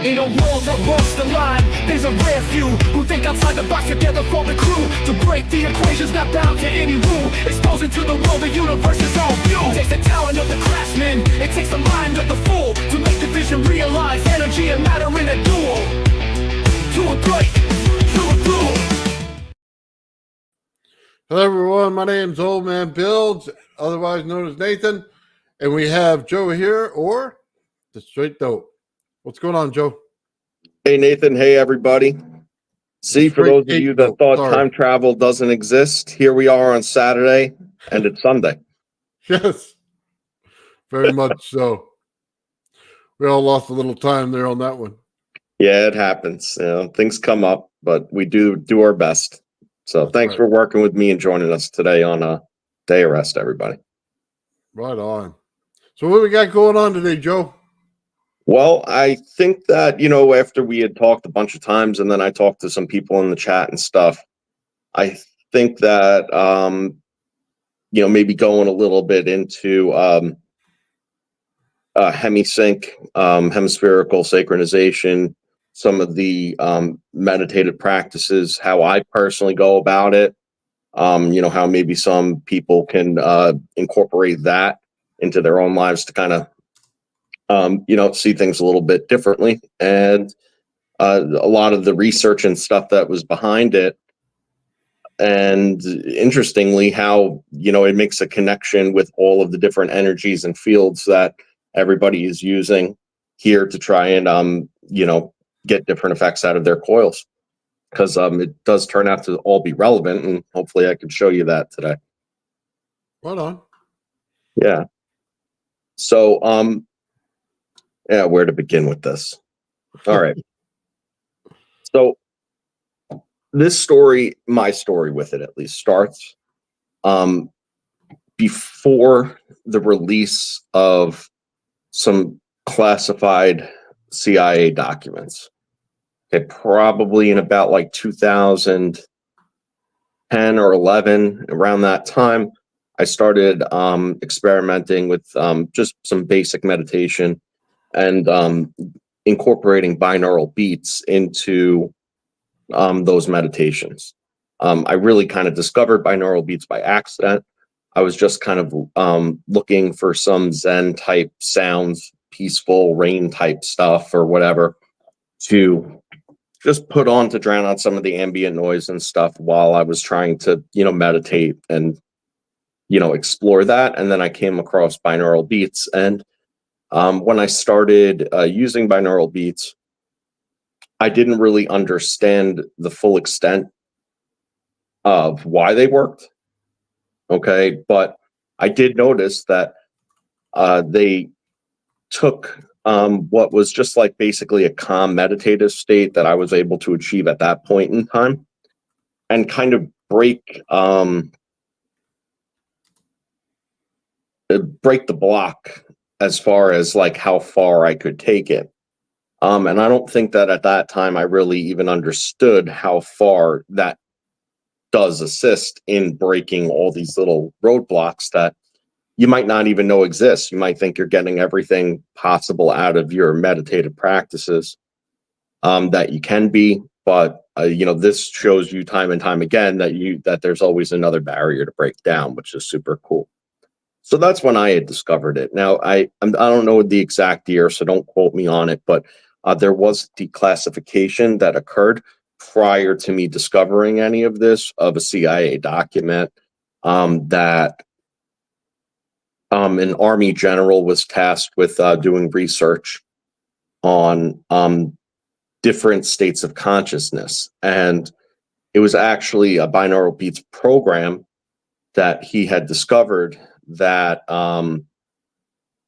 In a world that walks the line, there's a rare few who think outside the box together for the crew. To break the equations, not bound to any rule. Exposing to the world the universe's own view. It takes the talent of the craftsman, it takes the mind of the fool, to make the vision realize energy and matter in a duel. To a break, to a duel. Hello everyone, my name's Old Man Builds, otherwise known as Nathan, and we have Joe here, or the Straight Dope. What's going on, Joe? Hey Nathan, hey everybody. See, for those of you that thought time travel doesn't exist, here we are on Saturday, and it's Sunday. Yes, very much so. We all lost a little time there on that one. Yeah, it happens. You know, things come up, but we do our best. So thanks for working with me and joining us today on a day of rest, everybody. Right on. So what we got going on today, Joe? Well, I think that, you know, after we had talked a bunch of times and then I talked to some people in the chat and stuff, I think that, you know, maybe going a little bit into hemisync, hemispherical synchronization, some of the meditative practices, how I personally go about it, you know, how maybe some people can incorporate that into their own lives to kind of, you know, see things a little bit differently. And a lot of the research and stuff that was behind it. And interestingly, how, you know, it makes a connection with all of the different energies and fields that everybody is using here to try and, you know, get different effects out of their coils. Because it does turn out to all be relevant, and hopefully I can show you that today. Right on. Yeah. So, yeah, where to begin with this? All right. So this story, my story with it at least, starts before the release of some classified CIA documents. Okay, probably in about like 2010 or 11, around that time, I started experimenting with just some basic meditation and incorporating binaural beats into those meditations. I really kind of discovered binaural beats by accident. I was just kind of looking for some Zen type sounds, peaceful rain type stuff or whatever, to just put on to drown out some of the ambient noise and stuff while I was trying to, you know, meditate and, you know, explore that. And then I came across binaural beats. And when I started using binaural beats, I didn't really understand the full extent of why they worked. Okay. But I did notice that they took what was just like basically a calm meditative state that I was able to achieve at that point in time, and kind of break the block as far as like how far I could take it. And I don't think that at that time I really even understood how far that does assist in breaking all these little roadblocks that you might not even know exist. You might think you're getting everything possible out of your meditative practices that you can be, but you know, this shows you time and time again that there's always another barrier to break down, which is super cool. So that's when I had discovered it. Now I don't know the exact year, so don't quote me on it, but there was declassification that occurred prior to me discovering any of this, of a CIA document that an Army general was tasked with doing research on different states of consciousness. And it was actually a binaural beats program that he had discovered that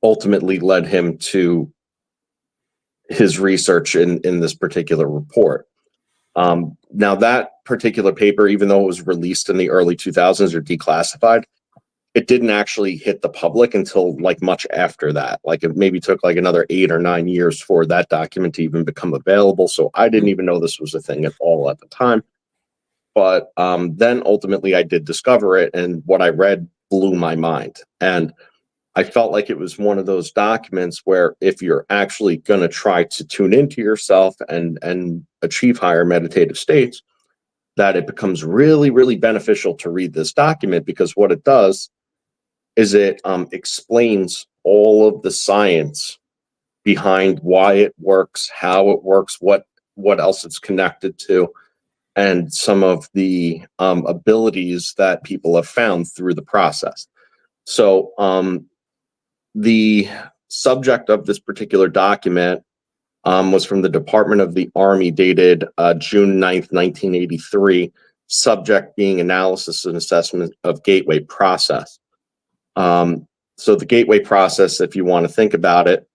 ultimately led him to his research in this particular report. Now that particular paper, even though it was released in the early 2000s or declassified, it didn't actually hit the public until like much after that. Like it maybe took like another 8 or 9 years for that document to even become available. So I didn't even know this was a thing at all at the time. But then ultimately I did discover it, and what I read blew my mind. And I felt like it was one of those documents where if you're actually going to try to tune into yourself and achieve higher meditative states, that it becomes really, really beneficial to read this document, because what it does is it explains all of the science behind why it works, how it works, what else it's connected to, and some of the abilities that people have found through the process. So the subject of this particular document was from the Department of the Army, dated June 9th, 1983, subject being analysis and assessment of gateway process. So the gateway process, if you want to think about it,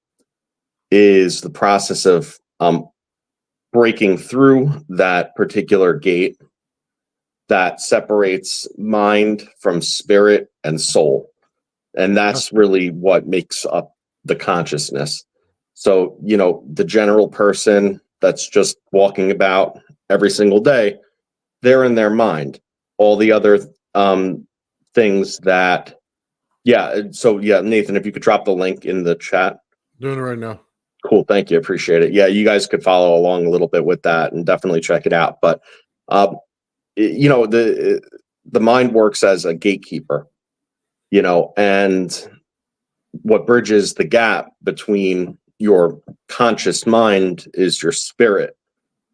is the process of breaking through that particular gate that separates mind from spirit and soul. And that's really what makes up the consciousness. So, you know, the general person that's just walking about every single day, they're in their mind. All the other things that, so Nathan, if you could drop the link in the chat. Doing it right now. Cool, thank you, appreciate it. Yeah, you guys could follow along a little bit with that and definitely check it out. But you know, the mind works as a gatekeeper, you know, and what bridges the gap between your conscious mind is your spirit,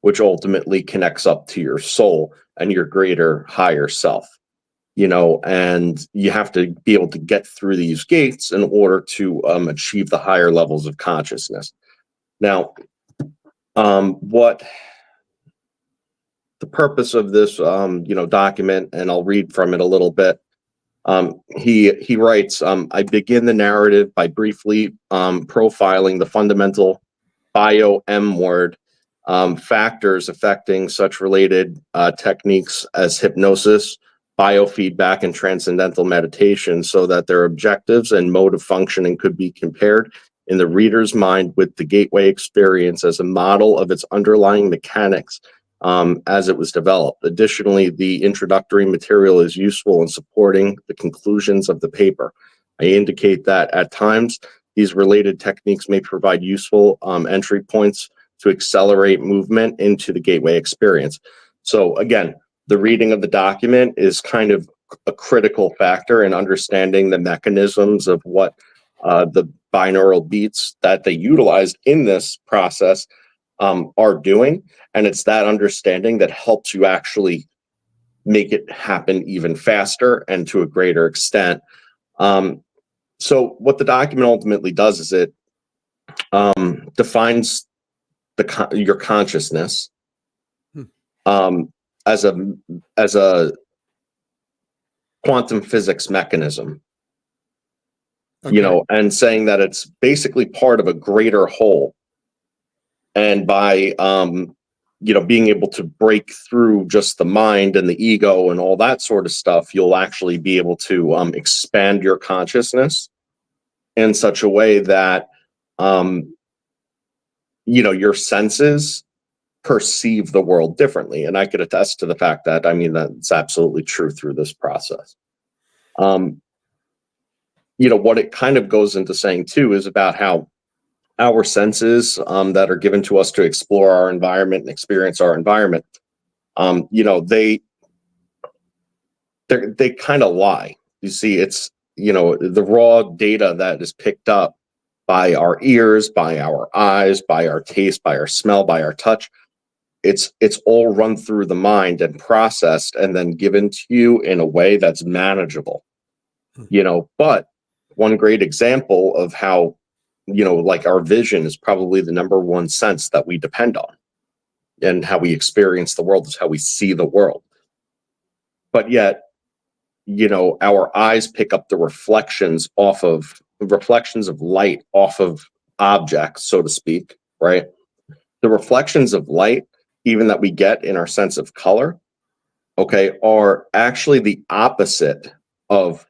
which ultimately connects up to your soul and your greater higher self, you know, and you have to be able to get through these gates in order to achieve the higher levels of consciousness. Now, what the purpose of this, you know, document, and I'll read from it a little bit. He writes, I begin the narrative by briefly profiling the fundamental bio-M word factors affecting such related techniques as hypnosis, biofeedback, and transcendental meditation, so that their objectives and mode of functioning could be compared in the reader's mind with the gateway experience as a model of its underlying mechanics as it was developed. Additionally, the introductory material is useful in supporting the conclusions of the paper. I indicate that at times, these related techniques may provide useful entry points to accelerate movement into the gateway experience. So again, the reading of the document is kind of a critical factor in understanding the mechanisms of what the binaural beats that they utilized in this process are doing. And it's that understanding that helps you actually make it happen even faster and to a greater extent. So what the document ultimately does is it defines your consciousness as a quantum physics mechanism. Okay. You know, and saying that it's basically part of a greater whole. And by, you know, being able to break through just the mind and the ego and all that sort of stuff, you'll actually be able to expand your consciousness in such a way that, you know, your senses perceive the world differently. And I could attest to the fact that, I mean, that's absolutely true through this process. You know, what it kind of goes into saying too is about how our senses that are given to us to explore our environment and experience our environment, you know, they kind of lie. You see, it's, you know, the raw data that is picked up by our ears, by our eyes, by our taste, by our smell, by our touch. It's all run through the mind and processed and then given to you in a way that's manageable, you know. But one great example of how, you know, like our vision is probably the number one sense that we depend on, and how we experience the world is how we see the world. But yet, you know, our eyes pick up the reflections of light off of objects, so to speak, right? The reflections of light, even that we get in our sense of color, okay, are actually the opposite of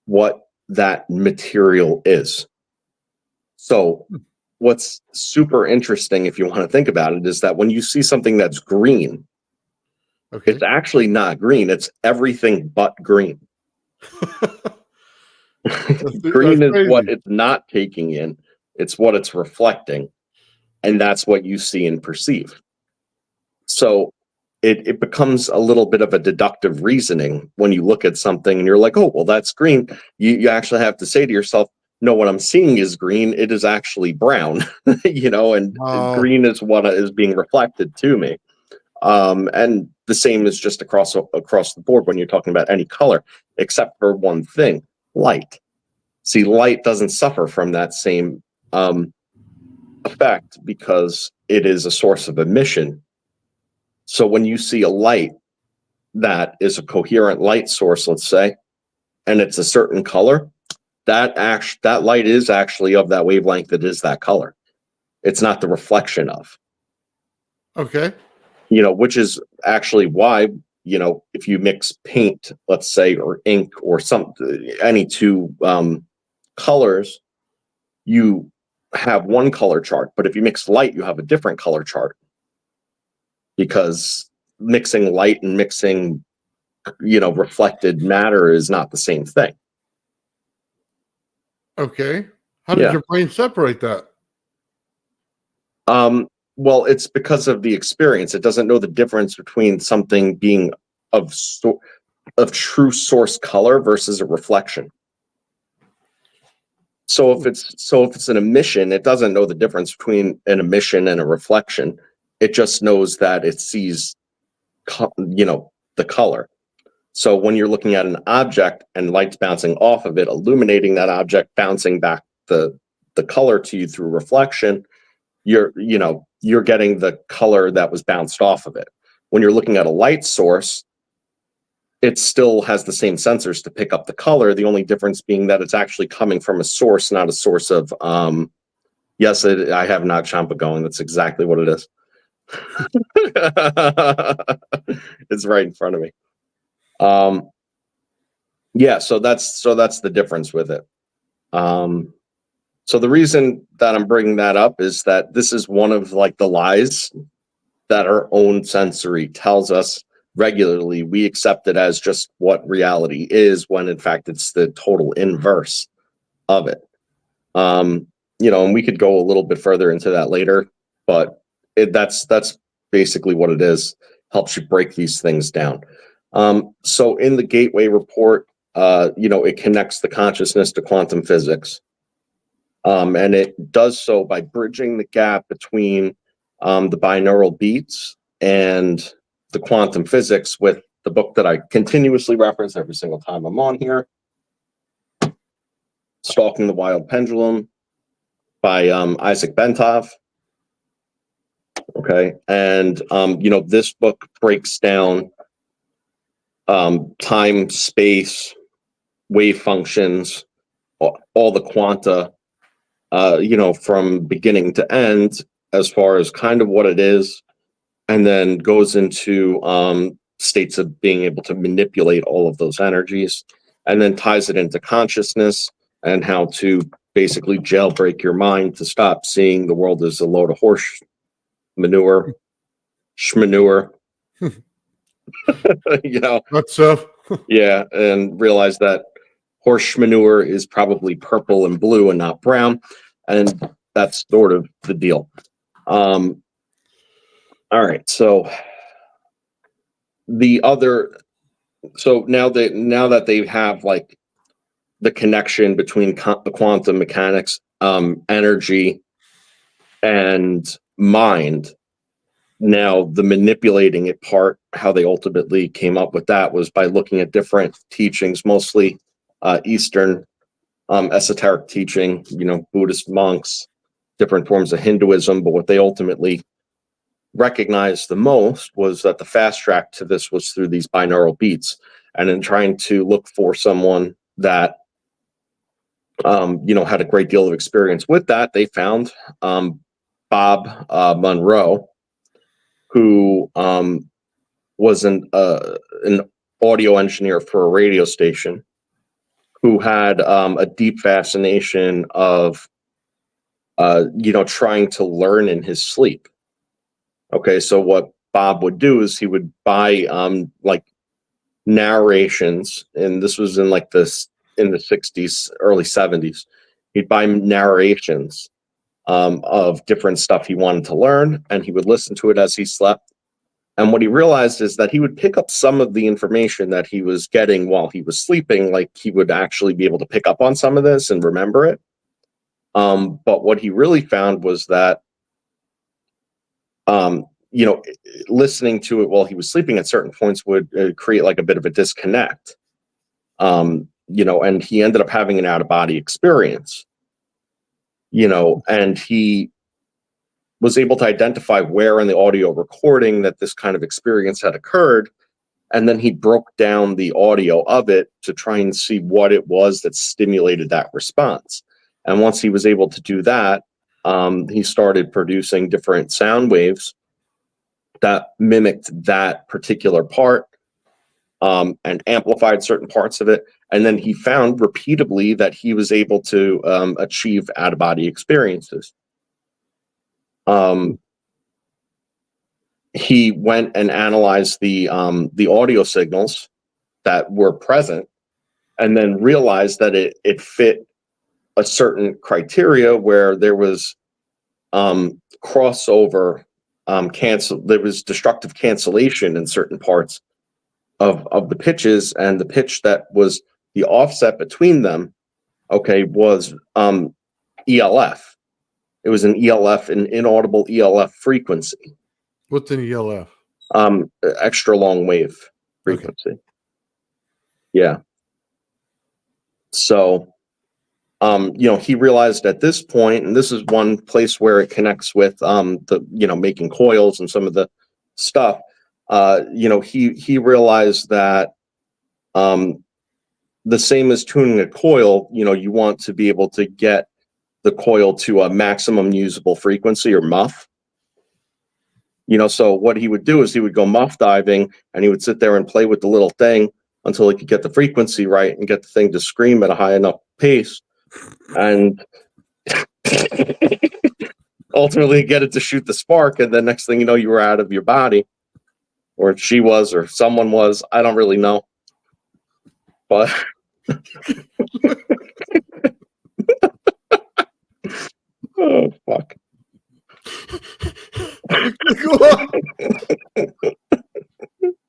what that material is. So what's super interesting, if you want to think about it, is that when you see something that's green, okay, it's actually not green. It's everything but green. Green That's is what crazy. it's not taking in. It's what it's reflecting. And that's what you see and perceive. So it becomes a little bit of a deductive reasoning when you look at something and you're like, oh, well, that's green. You actually have to say to yourself, no, what I'm seeing is green. It is actually brown, and Wow. green is what is being reflected to me. And the same is just across the board when you're talking about any color, except for one thing, light. See, light doesn't suffer from that same effect because it is a source of emission. So when you see a light that is a coherent light source, let's say, and it's a certain color, that light is actually of that wavelength that is that color. It's not the reflection of. Okay. Which is actually why, if you mix paint, let's say, or ink or any two colors, you have one color chart. But if you mix light, you have a different color chart, because mixing light and mixing, reflected matter is not the same thing. Okay. How did Yeah. your brain separate that? Well, it's because of the experience. It doesn't know the difference between something being of true source color versus a reflection. So if it's an emission, it doesn't know the difference between an emission and a reflection. It just knows that it sees, the color. So when you're looking at an object and light's bouncing off of it, illuminating that object, bouncing back the color to you through reflection, you're getting the color that was bounced off of it. When you're looking at a light source, it still has the same sensors to pick up the color. The only difference being that it's actually coming from a source, not a source of, yes, I have Nag Champa going. That's exactly what it is. It's right in front of me. Yeah, so that's the difference with it. So the reason that I'm bringing that up is that this is one of the lies that our own sensory tells us regularly. We accept it as just what reality is, when in fact it's the total inverse of it. And we could go a little bit further into that later, but that's basically what it is. Helps you break these things down. So in the Gateway report, it connects the consciousness to quantum physics. And it does so by bridging the gap between the binaural beats and the quantum physics with the book that I continuously reference every single time I'm on here, Stalking the Wild Pendulum by Isaac Bentov. Okay. And, this book breaks down time, space, wave functions, all the quanta, from beginning to end, as far as kind of what it is, and then goes into states of being able to manipulate all of those energies, and then ties it into consciousness and how to basically jailbreak your mind to stop seeing the world as a load of horse manure, schmanure. That's Yeah, and realize that horse manure is probably purple and blue and not brown, and that's sort of the deal. All right, so now that they have the connection between the quantum mechanics, energy, and mind. Now, the manipulating it part, how they ultimately came up with that was by looking at different teachings, mostly Eastern esoteric teaching, Buddhist monks, different forms of Hinduism. But what they ultimately recognized the most was that the fast track to this was through these binaural beats. And in trying to look for someone that, had a great deal of experience with that, they found Bob Monroe, who was an audio engineer for a radio station, who had a deep fascination of, trying to learn in his sleep. Okay, so what Bob would do is he would buy narrations, and this was in the in the 60s, early 70s. He'd buy narrations of different stuff he wanted to learn, and he would listen to it as he slept. And what he realized is that he would pick up some of the information that he was getting while he was sleeping, like he would actually be able to pick up on some of this and remember it. But what he really found was that, you know, listening to it while he was sleeping at certain points would create like a bit of a disconnect. You know, and he ended up having an out-of-body experience, you know, and he was able to identify where in the audio recording that this kind of experience had occurred. And then he broke down the audio of it to try and see what it was that stimulated that response. And once he was able to do that, he started producing different sound waves that mimicked that particular part, and amplified certain parts of it. And then he found repeatedly that he was able to achieve out-of-body experiences. He went and analyzed the audio signals that were present, and then realized that it fit a certain criteria where there was crossover, there was destructive cancellation in certain parts of the pitches, and the pitch that was the offset between them, okay, was ELF. It was an ELF, an inaudible ELF frequency. What's an ELF? Extra long wave frequency. Okay. Yeah. So, you know, he realized at this point, and this is one place where it connects with the, you know, making coils and some of the stuff. You know, he realized that the same as tuning a coil, you know, you want to be able to get the coil to a maximum usable frequency, or muff. You know, so what he would do is he would go muff diving, and he would sit there and play with the little thing until he could get the frequency right and get the thing to scream at a high enough pace, and ultimately get it to shoot the spark. And then next thing you know, you were out of your body, or she was, or someone was. I don't really know, but oh fuck.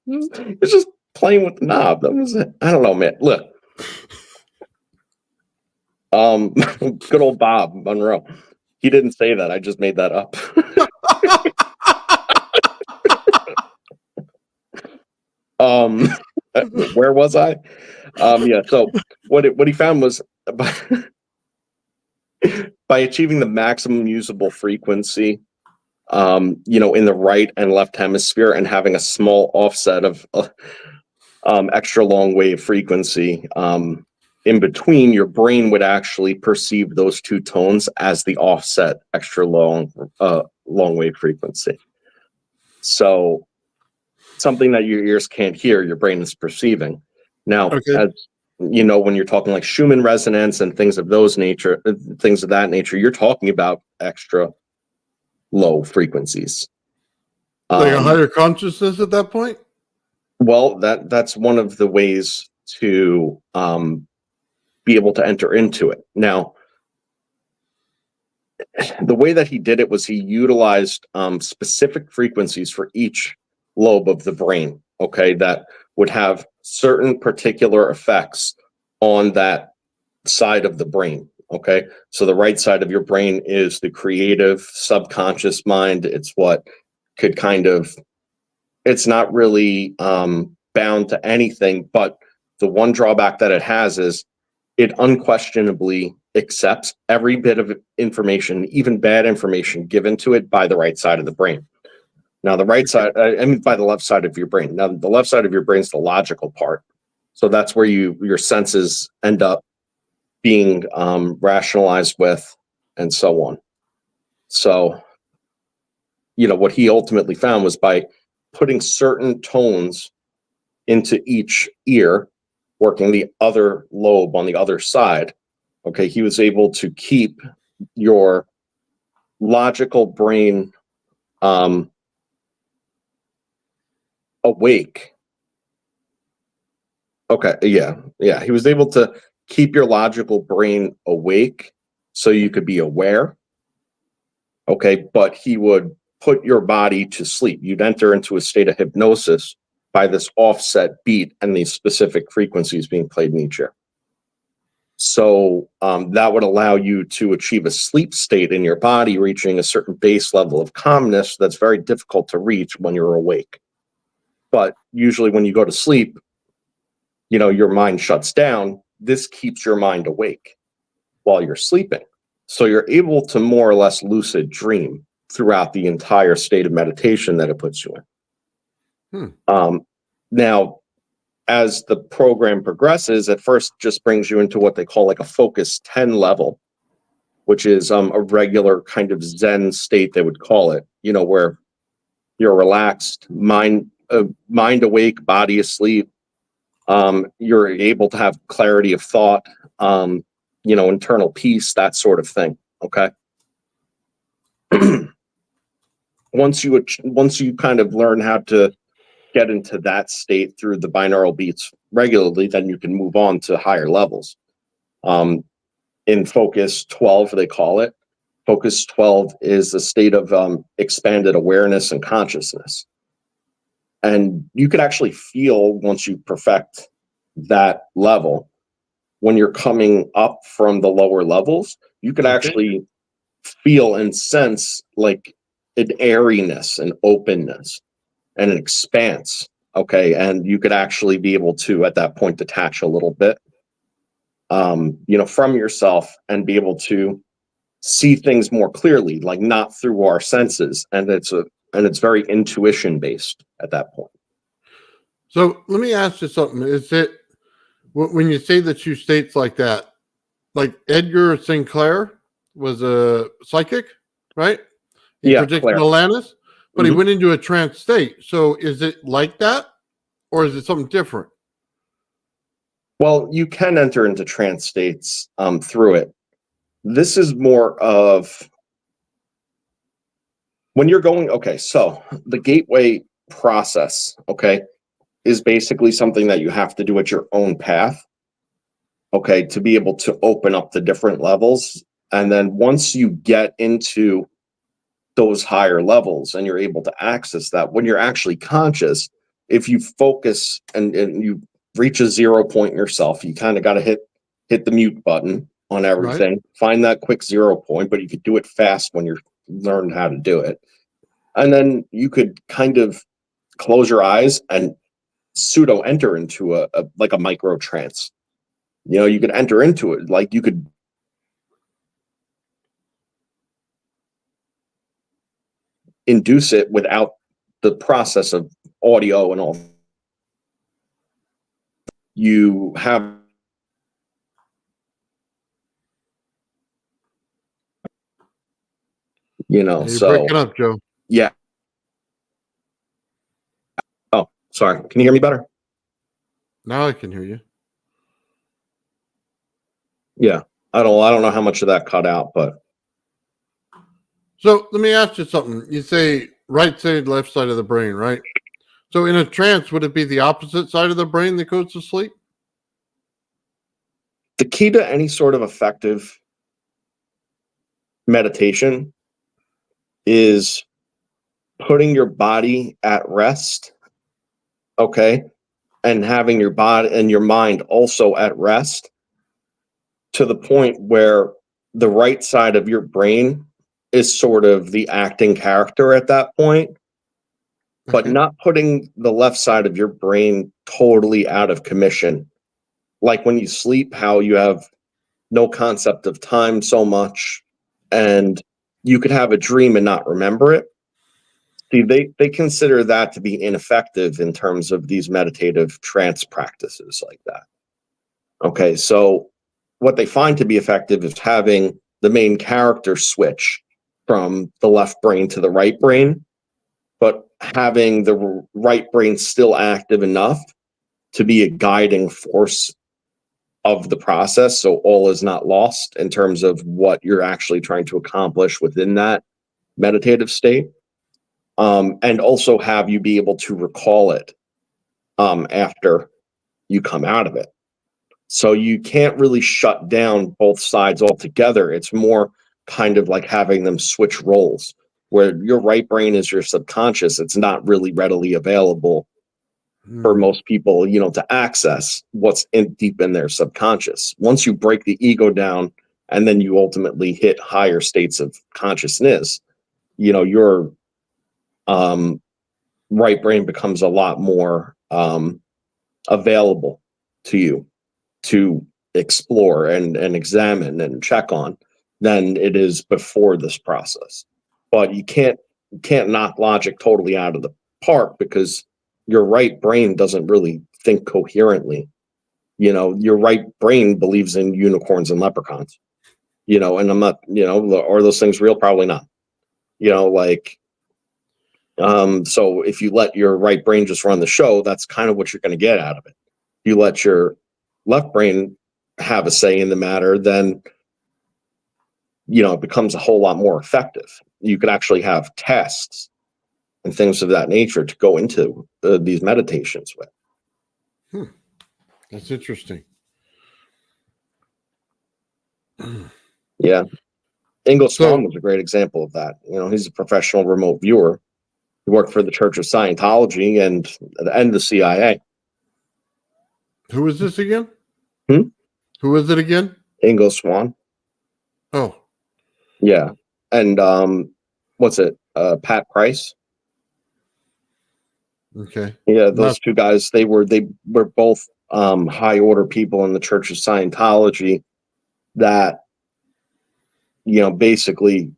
It's just playing with the knob. That was it. I don't know, man. Look. Good old Bob Monroe. He didn't say that. I just made that up. Where was I? Yeah, so what he found was by achieving the maximum usable frequency, you know, in the right and left hemisphere, and having a small offset of extra long wave frequency in between, your brain would actually perceive those two tones as the offset extra long wave frequency. So something that your ears can't hear, your brain is perceiving. Now, okay, as you know, when you're talking like Schumann resonance and things of that nature, you're talking about extra low frequencies. Like a higher consciousness at that point? Well, that's one of the ways to be able to enter into it. Now, the way that he did it was he utilized specific frequencies for each lobe of the brain, okay, that would have certain particular effects on that side of the brain, okay? So the right side of your brain is the creative subconscious mind. It's what could kind of, it's not really bound to anything, but the one drawback that it has is it unquestionably accepts every bit of information, even bad information, given to it by the right side of the brain. Now, the right side, I mean, by the left side of your brain. Now, the left side of your brain is the logical part. So that's where your senses end up being rationalized with, and so on. So, you know, what he ultimately found was by putting certain tones into each ear, working the other lobe on the other side, okay, he was able to keep your logical brain awake. Okay, yeah, he was able to keep your logical brain awake so you could be aware. Okay, but he would put your body to sleep. You'd enter into a state of hypnosis by this offset beat and these specific frequencies being played in each ear. So that would allow you to achieve a sleep state in your body, reaching a certain base level of calmness that's very difficult to reach when you're awake. But usually when you go to sleep, you know, your mind shuts down. This keeps your mind awake while you're sleeping. So you're able to more or less lucid dream throughout the entire state of meditation that it puts you in. Now, as the program progresses, at first just brings you into what they call like a focus 10 level, which is a regular kind of Zen state, they would call it, you know, where you're relaxed, mind awake, body asleep. You're able to have clarity of thought, you know, internal peace, that sort of thing. Okay. Once you kind of learn how to get into that state through the binaural beats regularly, then you can move on to higher levels. In Focus 12, they call it. Focus 12 is a state of expanded awareness and consciousness. And you could actually feel, once you perfect that level, when you're coming up from the lower levels, you could actually feel and sense like an airiness, an openness, and an expanse. Okay. And you could actually be able to, at that point, detach a little bit, you know, from yourself and be able to see things more clearly, like not through our senses. And it's very intuition based at that point. So let me ask you something. Is it, when you say that you states like that, like Edgar Sinclair was a psychic, right? He predicted Claire. Atlantis, but he went into a trance state. So is it like that, or is it something different? Well, you can enter into trance states through it. This is more of when you're going, okay, so the gateway process, okay, is basically something that you have to do at your own path, okay, to be able to open up the different levels. And then once you get into those higher levels and you're able to access that, when you're actually conscious, if you focus and you reach a 0 point in yourself, you kind of got to hit the mute button on everything, right. Find that quick 0 point, but you could do it fast when you're learned how to do it. And then you could kind of close your eyes and pseudo enter into a like a micro trance. You know, you could enter into it, like you could induce it without the process of audio and all. You have You're so breaking up, Joe. Yeah. Oh, sorry. Can you hear me better? Now I can hear you. Yeah. I don't know how much of that cut out, but so let me ask you something. You say right side, left side of the brain, right? So in a trance, would it be the opposite side of the brain that goes to sleep? The key to any sort of effective meditation is putting your body at rest, okay, and having your body and your mind also at rest, to the point where the right side of your brain is sort of the acting character at that point, but not putting the left side of your brain totally out of commission. Like when you sleep, how you have no concept of time so much, and you could have a dream and not remember it. See, they consider that to be ineffective in terms of these meditative trance practices like that. Okay, so what they find to be effective is having the main character switch from the left brain to the right brain, but having the right brain still active enough to be a guiding force of the process, so all is not lost in terms of what you're actually trying to accomplish within that meditative state, and also have you be able to recall it after you come out of it. So you can't really shut down both sides altogether. It's more kind of like having them switch roles, where your right brain is your subconscious. It's not really readily available for Hmm. most people, to access what's deep in their subconscious. Once you break the ego down and then you ultimately hit higher states of consciousness, your right brain becomes a lot more available to you to explore and examine and check on than it is before this process. But you can't knock logic totally out of the park, because your right brain doesn't really think coherently. Your right brain believes in unicorns and leprechauns. And I'm not, are those things real? Probably not. Like, so if you let your right brain just run the show, that's kind of what you're going to get out of it. You let your left brain have a say in the matter, then it becomes a whole lot more effective. You could actually have tasks and things of that nature to go into these meditations with. That's interesting. Yeah. Ingo So, Swann was a great example of that. He's a professional remote viewer. He worked for the Church of Scientology and the CIA. who is this again? Hmm? Who is it again? Ingo Swann. Oh, Yeah. And what's it? Pat Price. okay. Yeah, Not, those two guys, they were both high order people in the Church of Scientology that basically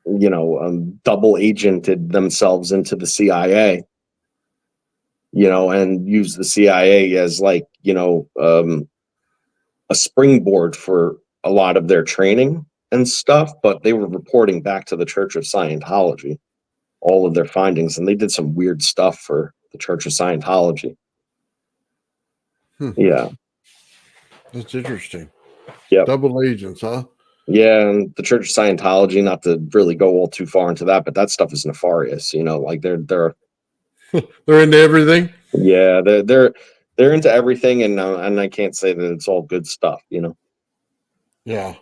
double agented themselves into the CIA, and used the CIA as like a springboard for a lot of their training and stuff. But they were reporting back to the Church of Scientology all of their findings, and they did some weird stuff for the Church of Scientology. Hmm. Yeah. That's interesting. Yep. Double agents, huh? Yeah, and the Church of Scientology, not to really go all too far into that, but that stuff is nefarious. Like they're They're into everything. yeah, they're into everything, and I can't say that it's all good stuff. Yeah.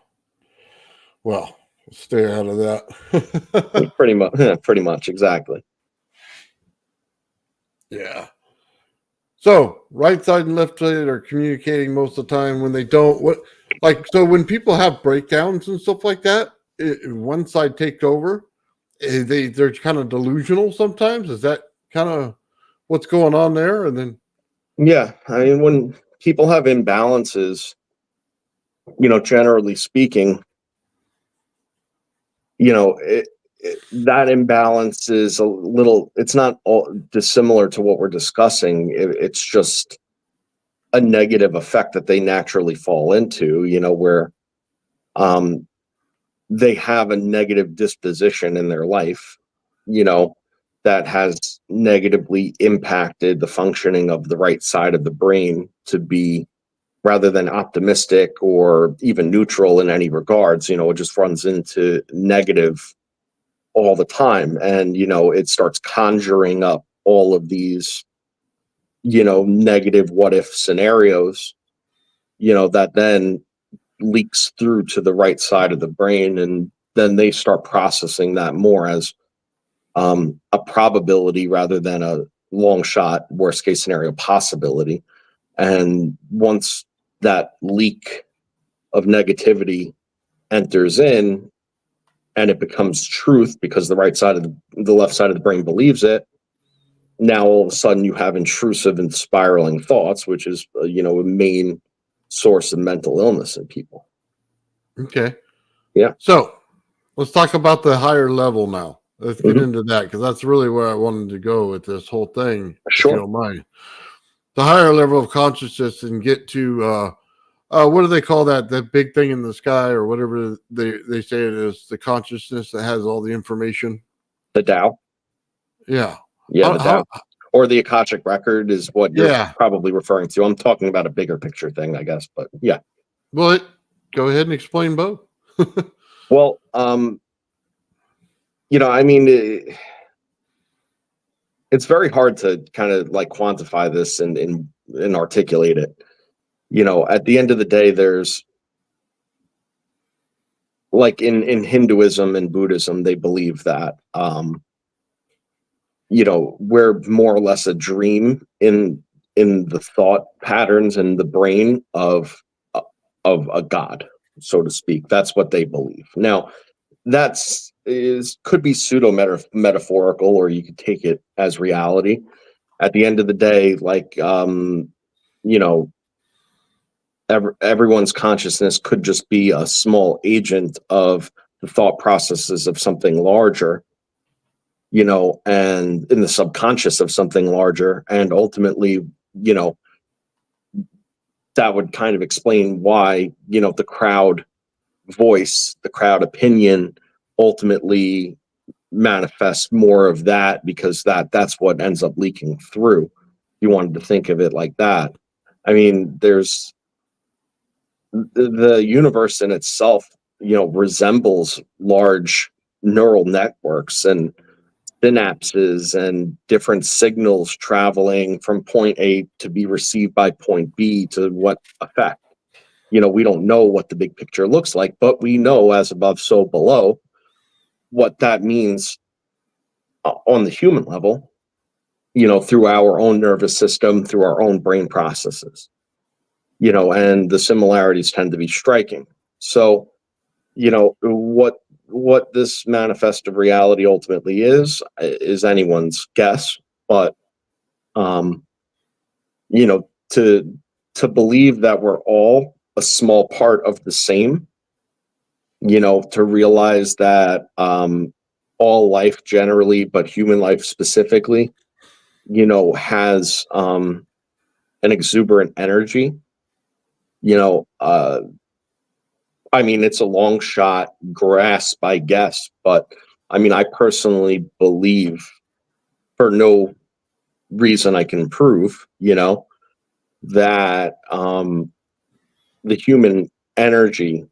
Well, stay out of that. Pretty much exactly. Yeah. So, right side and left side are communicating most of the time. When they don't, so when people have breakdowns and stuff like that, one side takes over. They're kind of delusional sometimes. Is that kind of what's going on there? And then, Yeah, I mean, when people have imbalances, generally speaking, that imbalance is a little, it's not all dissimilar to what we're discussing. It's just a negative effect that they naturally fall into, where they have a negative disposition in their life, that has negatively impacted the functioning of the right side of the brain to be, rather than optimistic or even neutral in any regards, it just runs into negative all the time. And, it starts conjuring up all of these, negative what if scenarios, that then leaks through to the right side of the brain. And then they start processing that more as a probability rather than a long shot, worst case scenario possibility. And once that leak of negativity enters in, and it becomes truth because the right side of the left side of the brain believes it, now all of a sudden you have intrusive and spiraling thoughts, which is a main source of mental illness in people. okay. Yeah. So let's talk about the higher level now. Let's get Mhm. into that, because that's really where I wanted to go with this whole thing. Sure. If you don't mind. The higher level of consciousness, and get to what do they call that? That big thing in the sky, or whatever they say it is, the consciousness that has all the information. The Tao. Yeah. Yeah, the How, Tao. Or the Akashic Record is what you're yeah. probably referring to. I'm talking about a bigger picture thing, I guess. But yeah. Well, go ahead and explain both. Well, I mean, it's very hard to kind of like quantify this and articulate it. At the end of the day, there's like in Hinduism and Buddhism, they believe that we're more or less a dream in the thought patterns and the brain of a god, so to speak. That's what they believe. Now, could be pseudo metaphorical, or you could take it as reality. At the end of the day, like everyone's consciousness could just be a small agent of the thought processes of something larger, and in the subconscious of something larger. And ultimately, that would kind of explain why, the crowd voice, the crowd opinion ultimately manifests more of that, because that's what ends up leaking through. You wanted to think of it like that. I mean, there's the universe in itself, resembles large neural networks and synapses and different signals traveling from point A to be received by point B to what effect. We don't know what the big picture looks like, but we know, as above, so below, what that means on the human level, through our own nervous system, through our own brain processes, and the similarities tend to be striking. So, what this manifest of reality ultimately is anyone's guess, but to believe that we're all a small part of the same, to realize that all life generally, but human life specifically, has an exuberant energy. I mean, it's a long shot grasp, I guess, but I mean, I personally believe, for no reason I can prove, that the human energy,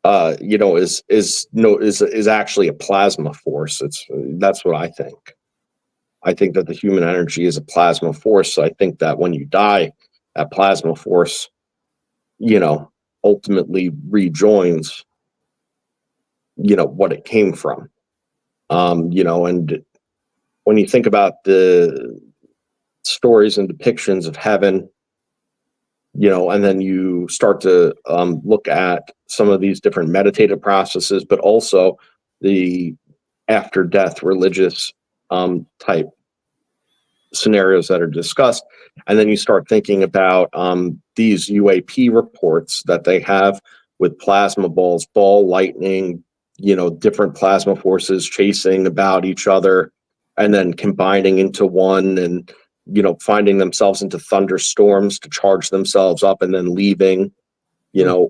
is actually a plasma force. That's what I think. I think that the human energy is a plasma force. So I think that when you die, that plasma force, ultimately rejoins, what it came from. And when you think about the stories and depictions of heaven, and then you start to look at some of these different meditative processes, but also the after death religious type scenarios that are discussed. And then you start thinking about these UAP reports that they have with plasma balls, ball lightning, different plasma forces chasing about each other and then combining into one, and finding themselves into thunderstorms to charge themselves up and then leaving,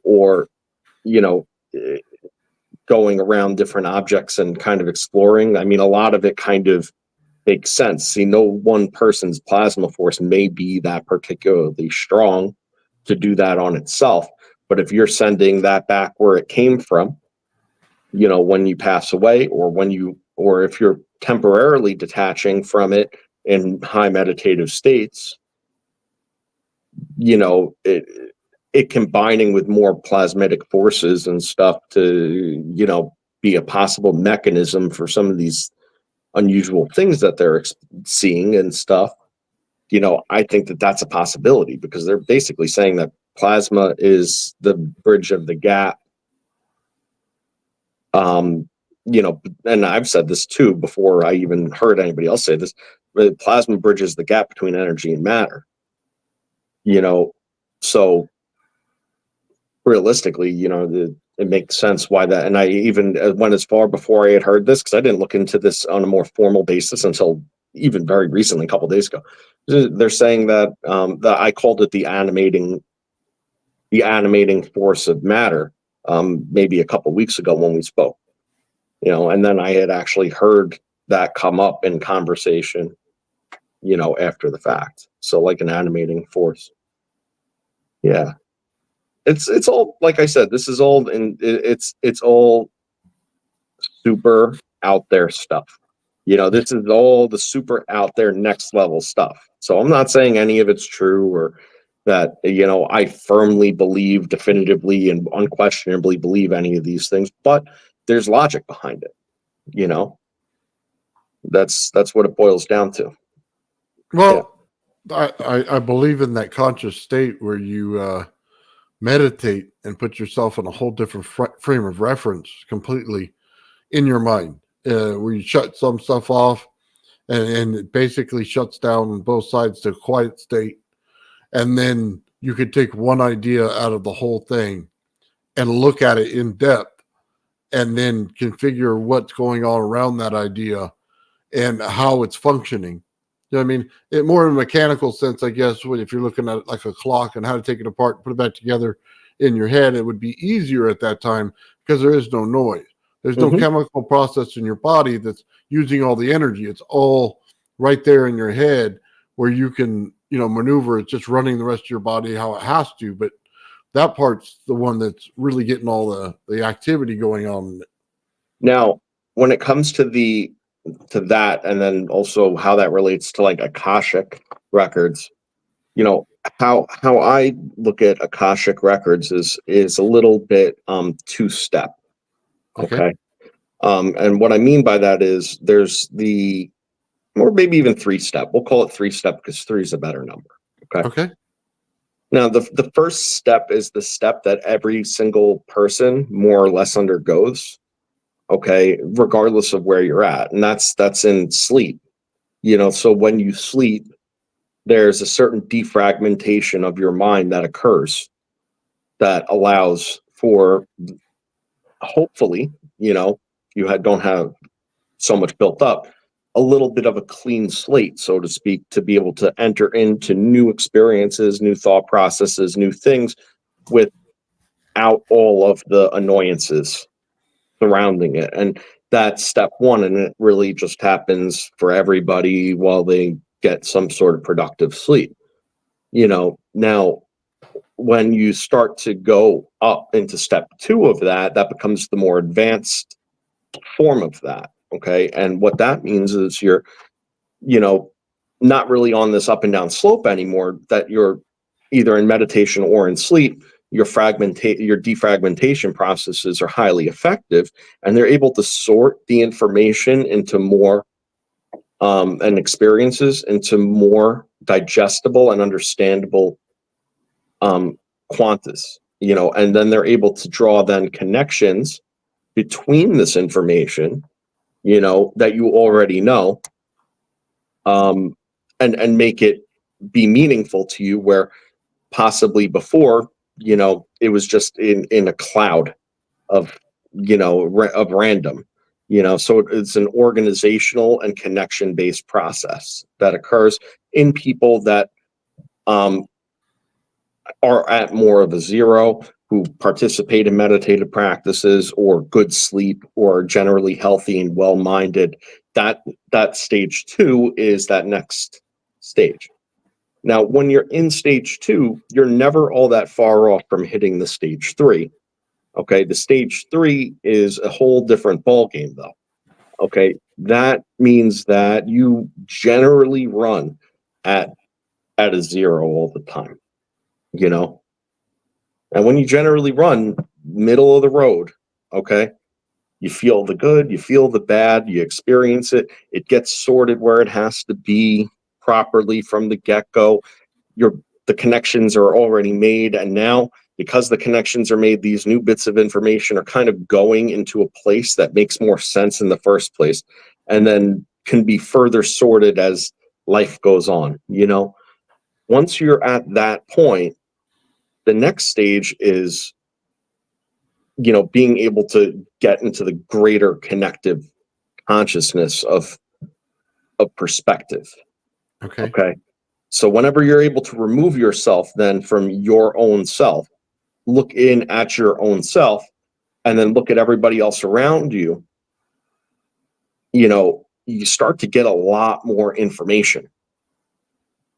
or going around different objects and kind of exploring. I mean, a lot of it kind of makes sense. See, no one person's plasma force may be that particularly strong to do that on itself. But if you're sending that back where it came from, when you pass away, or if you're temporarily detaching from it in high meditative states, it combining with more plasmatic forces and stuff to, be a possible mechanism for some of these unusual things that they're seeing and stuff. I think that that's a possibility, because they're basically saying that plasma is the bridge of the gap. And I've said this too before I even heard anybody else say this, but plasma bridges the gap between energy and matter. So realistically, it makes sense why that. And I even went as far before I had heard this, because I didn't look into this on a more formal basis until even very recently, a couple of days ago. They're saying that that I called it the animating force of matter, maybe a couple of weeks ago when we spoke. And then I had actually heard that come up in conversation, after the fact. So like an animating force. Yeah. It's all, like I said, this is all it's all super out there stuff. This is all the super out there next level stuff. So I'm not saying any of it's true or that, I firmly believe, definitively and unquestionably believe any of these things, but there's logic behind it. That's what it boils down to. Well, I believe in that conscious state where you meditate and put yourself in a whole different frame of reference completely in your mind, where you shut some stuff off and it basically shuts down both sides to a quiet state. And then you could take one idea out of the whole thing and look at it in depth and then configure what's going on around that idea and how it's functioning. You know what I mean? It more in a mechanical sense, I guess, if you're looking at it like a clock and how to take it apart and put it back together in your head, it would be easier at that time because there is no noise. There's no chemical process in your body that's using all the energy. It's all right there in your head where you can, maneuver. It's just running the rest of your body how it has to. But that part's the one that's really getting all the activity going on. Now, when it comes to that, and then also how that relates to like Akashic records, how I look at Akashic records is a little bit two-step. Okay. And what I mean by that is there's or maybe even three-step. We'll call it three-step because 3 is a better number. Okay. Now, the first step is the step that every single person more or less undergoes. Okay, regardless of where you're at, and that's in sleep. So when you sleep, there's a certain defragmentation of your mind that occurs that allows for, hopefully, you don't have so much built up, a little bit of a clean slate, so to speak, to be able to enter into new experiences, new thought processes, new things without all of the annoyances surrounding it. And that's step one, and it really just happens for everybody while they get some sort of productive sleep. Now when you start to go up into step 2 of that becomes the more advanced form of that. Okay, and what that means is you're not really on this up and down slope anymore, that you're either in meditation or in sleep. Your defragmentation processes are highly effective, and they're able to sort the information into more and experiences into more digestible and understandable quantas, and then they're able to draw then connections between this information, that you already know, and make it be meaningful to you, where possibly before, it was just in a cloud of, of random, so it's an organizational and connection based process that occurs in people that are at more of a 0, who participate in meditative practices or good sleep or are generally healthy and well-minded. That stage 2 is that next stage. Now, when you're in stage 2, you're never all that far off from hitting the stage 3. Okay, the stage 3 is a whole different ballgame, though. Okay, that means that you generally run at a 0 all the time, And when you generally run middle of the road, okay, you feel the good, you feel the bad, you experience it. It gets sorted where it has to be properly from the get-go. The connections are already made, and now, because the connections are made, these new bits of information are kind of going into a place that makes more sense in the first place, and then can be further sorted as life goes on. Once you're at that point, the next stage is, being able to get into the greater connective consciousness of perspective. Okay. So whenever you're able to remove yourself then from your own self, look in at your own self, and then look at everybody else around you, you start to get a lot more information.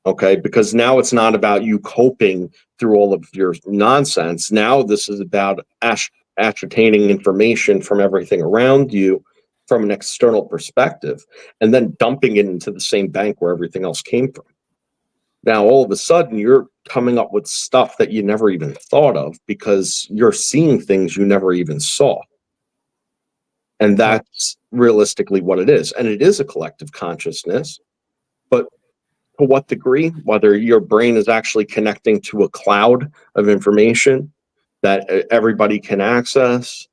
Okay, because now it's not about you coping through all of your nonsense. Now this is about ascertaining information from everything around you from an external perspective, and then dumping it into the same bank where everything else came from. Now, all of a sudden, you're coming up with stuff that you never even thought of because you're seeing things you never even saw. And that's realistically what it is. And it is a collective consciousness. But to what degree, whether your brain is actually connecting to a cloud of information that everybody can access,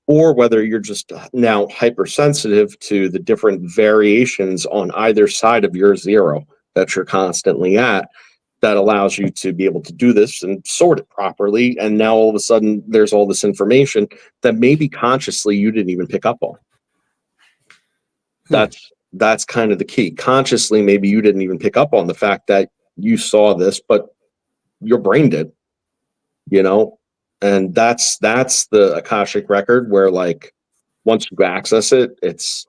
or whether you're just now hypersensitive to the different variations on either side of your zero that you're constantly at, that allows you to be able to do this and sort it properly. And now all of a sudden there's all this information that maybe consciously you didn't even pick up on. That's kind of the key. Consciously, maybe you didn't even pick up on the fact that you saw this, but your brain did, and that's the Akashic record, where like once you access it, it's,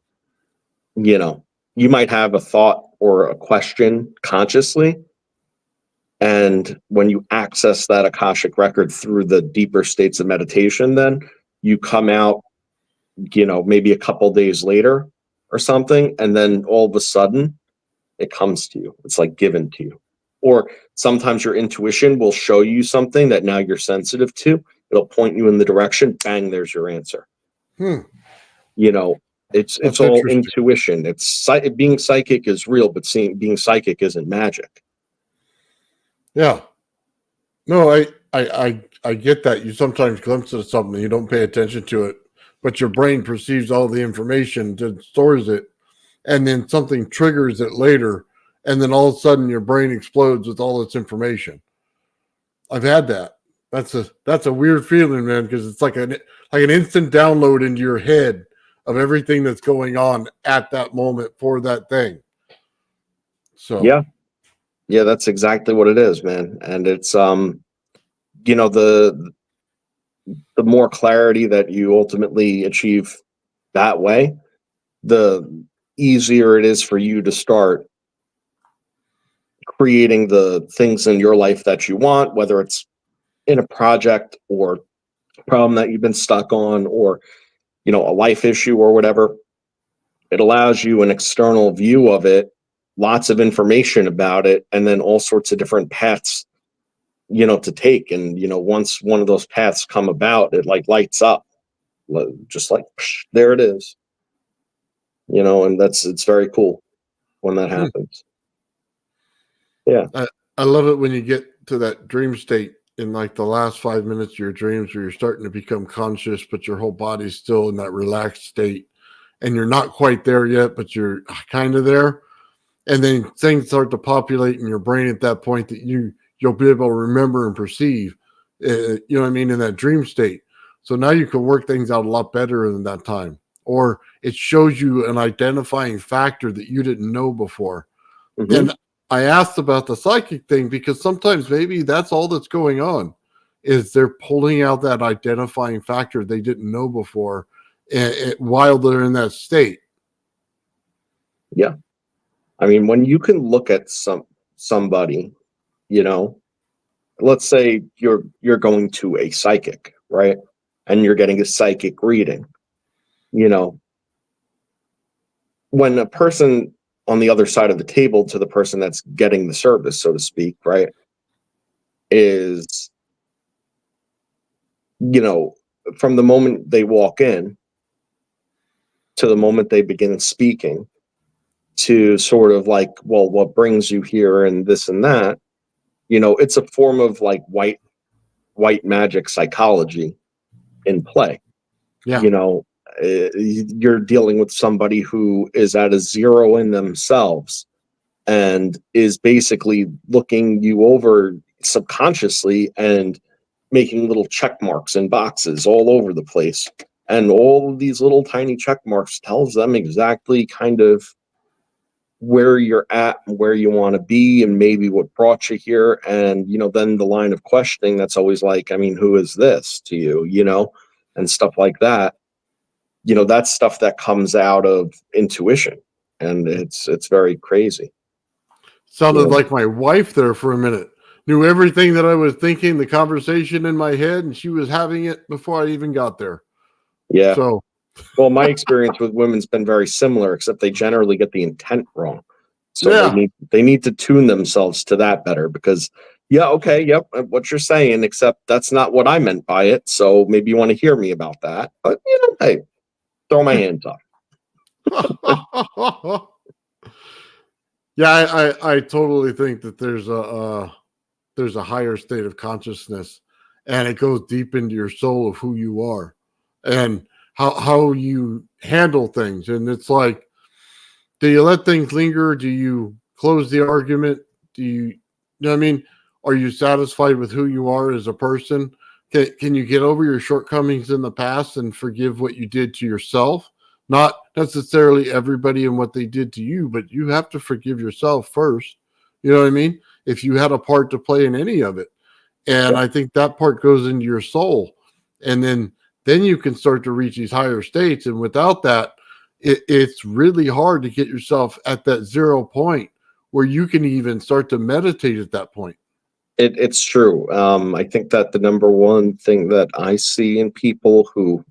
you might have a thought or a question consciously. And when you access that Akashic record through the deeper states of meditation, then you come out, maybe a couple days later or something, and then all of a sudden it comes to you. It's like given to you. Or sometimes your intuition will show you something that now you're sensitive to. It'll point you in the direction, bang, there's your answer. It's all intuition. It's being psychic is real, but being psychic isn't magic. Yeah. No, I get that. You sometimes glimpse at something, you don't pay attention to it, but your brain perceives all the information and stores it, and then something triggers it later, and then all of a sudden your brain explodes with all its information. I've had that. That's a weird feeling, man, because it's like an instant download into your head of everything that's going on at that moment for that thing. So yeah, that's exactly what it is, man. And it's the more clarity that you ultimately achieve that way, the easier it is for you to start creating the things in your life that you want, whether it's in a project or a problem that you've been stuck on, or a life issue or whatever. It allows you an external view of it, lots of information about it, and then all sorts of different paths to take. And once one of those paths come about, it like lights up, just like there it is, and it's very cool when that happens. Yeah, I love it when you get to that dream state in like the last 5 minutes of your dreams, where you're starting to become conscious, but your whole body's still in that relaxed state, and you're not quite there yet, but you're kind of there. And then things start to populate in your brain at that point that you'll be able to remember and perceive, you know what I mean, in that dream state. So now you can work things out a lot better in that time. Or it shows you an identifying factor that you didn't know before. Mm-hmm. And I asked about the psychic thing because sometimes maybe that's all that's going on, is they're pulling out that identifying factor they didn't know before while they're in that state. Yeah. I mean, when you can look at somebody, let's say you're going to a psychic, right? And you're getting a psychic reading, when a person on the other side of the table to the person that's getting the service, so to speak, right, is, from the moment they walk in to the moment they begin speaking, to sort of like, well, what brings you here and this and that, it's a form of like white magic psychology in play. Yeah. You're dealing with somebody who is at a zero in themselves and is basically looking you over subconsciously and making little check marks and boxes all over the place. And all of these little tiny check marks tells them exactly kind of where you're at and where you want to be and maybe what brought you here. And, then the line of questioning that's always like, I mean, who is this to you, and stuff like that. That's stuff that comes out of intuition, and it's very crazy. Sounded like my wife there for a minute. Knew everything that I was thinking, the conversation in my head, and she was having it before I even got there. Yeah. So, well, my experience with women's been very similar, except they generally get the intent wrong. So Yeah. they need to tune themselves to that better because yeah, okay, yep, what you're saying, except that's not what I meant by it. So maybe you want to hear me about that. But hey, throw my hands up. Yeah, I totally think that there's a higher state of consciousness, and it goes deep into your soul of who you are and how you handle things. And it's like, do you let things linger? Do you close the argument? Do you know what I mean? Are you satisfied with who you are as a person? Can you get over your shortcomings in the past and forgive what you did to yourself? Not necessarily everybody and what they did to you, but you have to forgive yourself first. You know what I mean? If you had a part to play in any of it. And Yeah. I think that part goes into your soul. And then you can start to reach these higher states. And without that, it's really hard to get yourself at that 0 point where you can even start to meditate at that point. It's true. I think that the number one thing that I see in people who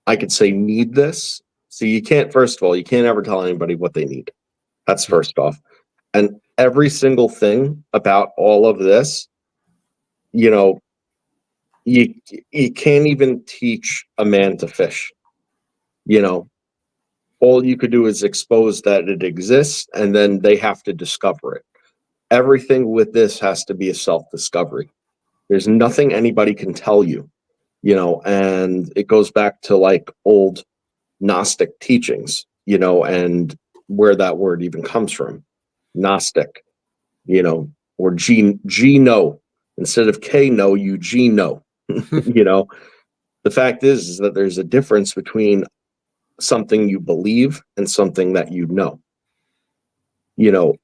I could say need this. See, you can't, first of all, you can't ever tell anybody what they need. That's first off. And every single thing about all of this, you know, you can't even teach a man to fish. You know, all you could do is expose that it exists and then they have to discover it. Everything with this has to be a self-discovery. There's nothing anybody can tell you, and it goes back to like old Gnostic teachings, and where that word even comes from. Gnostic, or Gno. Instead of K no, you Gno. The fact is that there's a difference between something you believe and something that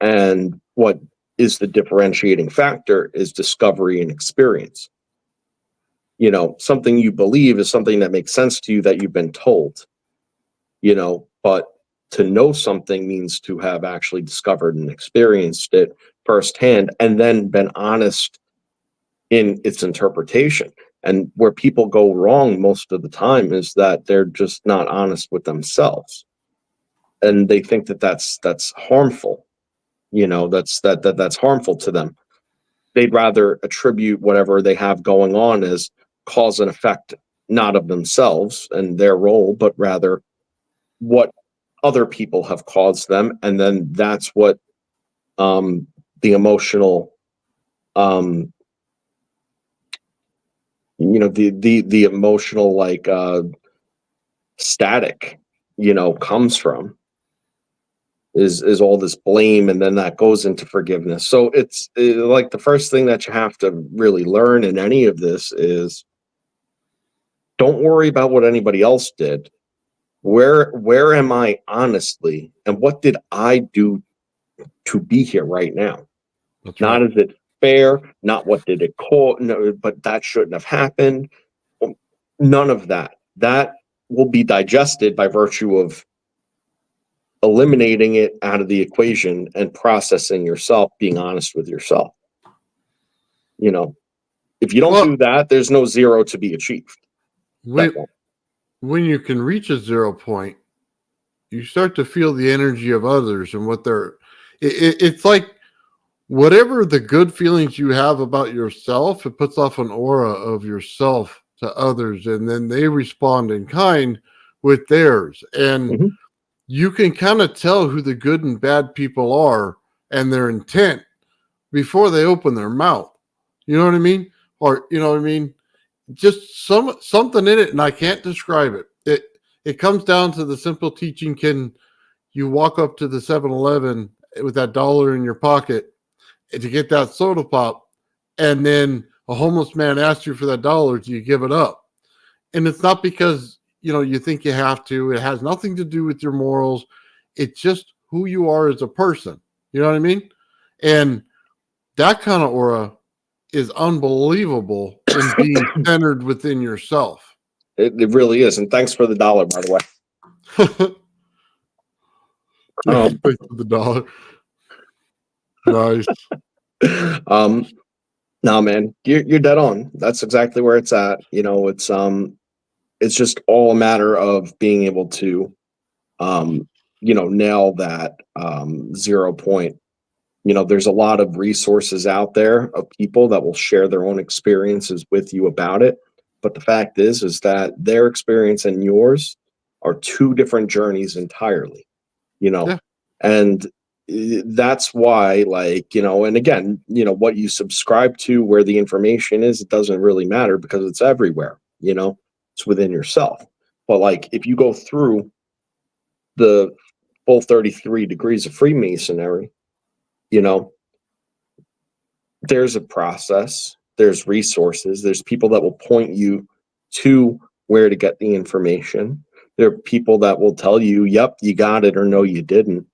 and what is the differentiating factor is discovery and experience. Something you believe is something that makes sense to you that you've been told, but to know something means to have actually discovered and experienced it firsthand and then been honest in its interpretation. And where people go wrong most of the time is that they're just not honest with themselves. And they think that that's harmful. That's harmful to them. They'd rather attribute whatever they have going on as cause and effect, not of themselves and their role, but rather what other people have caused them. And then that's what the emotional, the emotional like static, comes from. Is all this blame, and then that goes into forgiveness. So it's like the first thing that you have to really learn in any of this is don't worry about what anybody else did. Where am I honestly, and what did I do to be here right now? That's Not right. is it fair, not what did it cause, no, but that shouldn't have happened. None of that. That will be digested by virtue of eliminating it out of the equation and processing yourself, being honest with yourself. If you don't Well, do that, there's no zero to be achieved. when you can reach a 0 point, you start to feel the energy of others and what they're. It's like whatever the good feelings you have about yourself, it puts off an aura of yourself to others, and then they respond in kind with theirs. And Mhm. you can kind of tell who the good and bad people are and their intent before they open their mouth. You know what I mean? Or just something in it, and I can't describe it. It comes down to the simple teaching. Can you walk up to the 7-Eleven with that dollar in your pocket to get that soda pop, and then a homeless man asks you for that dollar, do you give it up? And it's not because you think you have to. It has nothing to do with your morals. It's just who you are as a person. You know what I mean? And that kind of aura is unbelievable in being centered within yourself. It really is. And thanks for the dollar, by the way. Yeah, thanks for the dollar. Nice. No, man, you're dead on. That's exactly where it's at. It's just all a matter of being able to nail that 0 point. There's a lot of resources out there of people that will share their own experiences with you about it. But the fact is that their experience and yours are two different journeys entirely, Yeah. and that's why, and again, what you subscribe to, where the information is, it doesn't really matter because it's everywhere, it's within yourself. But like, if you go through the full 33 degrees of Freemasonry, there's a process, there's resources, there's people that will point you to where to get the information. There are people that will tell you, yep, you got it, or no, you didn't,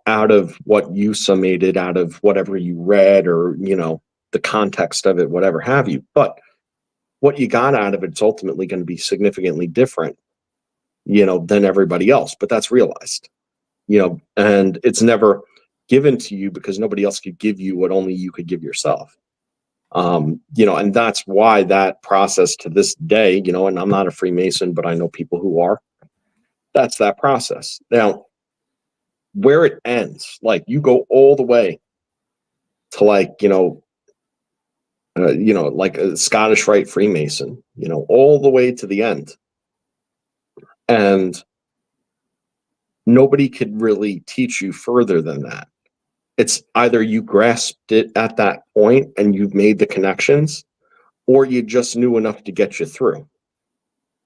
out of what you summated, out of whatever you read, or, the context of it, whatever have you. But what you got out of it's ultimately going to be significantly different, than everybody else. But that's realized, and it's never given to you because nobody else could give you what only you could give yourself. And that's why that process to this day, and I'm not a Freemason, but I know people who are, that's that process. Now, where it ends, like, you go all the way to like a Scottish Rite Freemason, all the way to the end. And nobody could really teach you further than that. It's either you grasped it at that point and you've made the connections, or you just knew enough to get you through.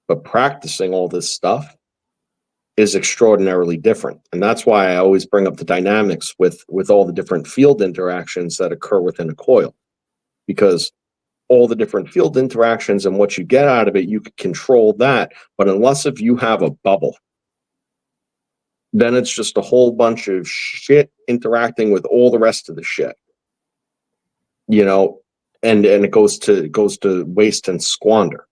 But practicing all this stuff is extraordinarily different. And that's why I always bring up the dynamics with all the different field interactions that occur within a coil, because all the different field interactions and what you get out of it, you can control that. But unless if you have a bubble, then it's just a whole bunch of shit interacting with all the rest of the shit, and it goes to waste and squander.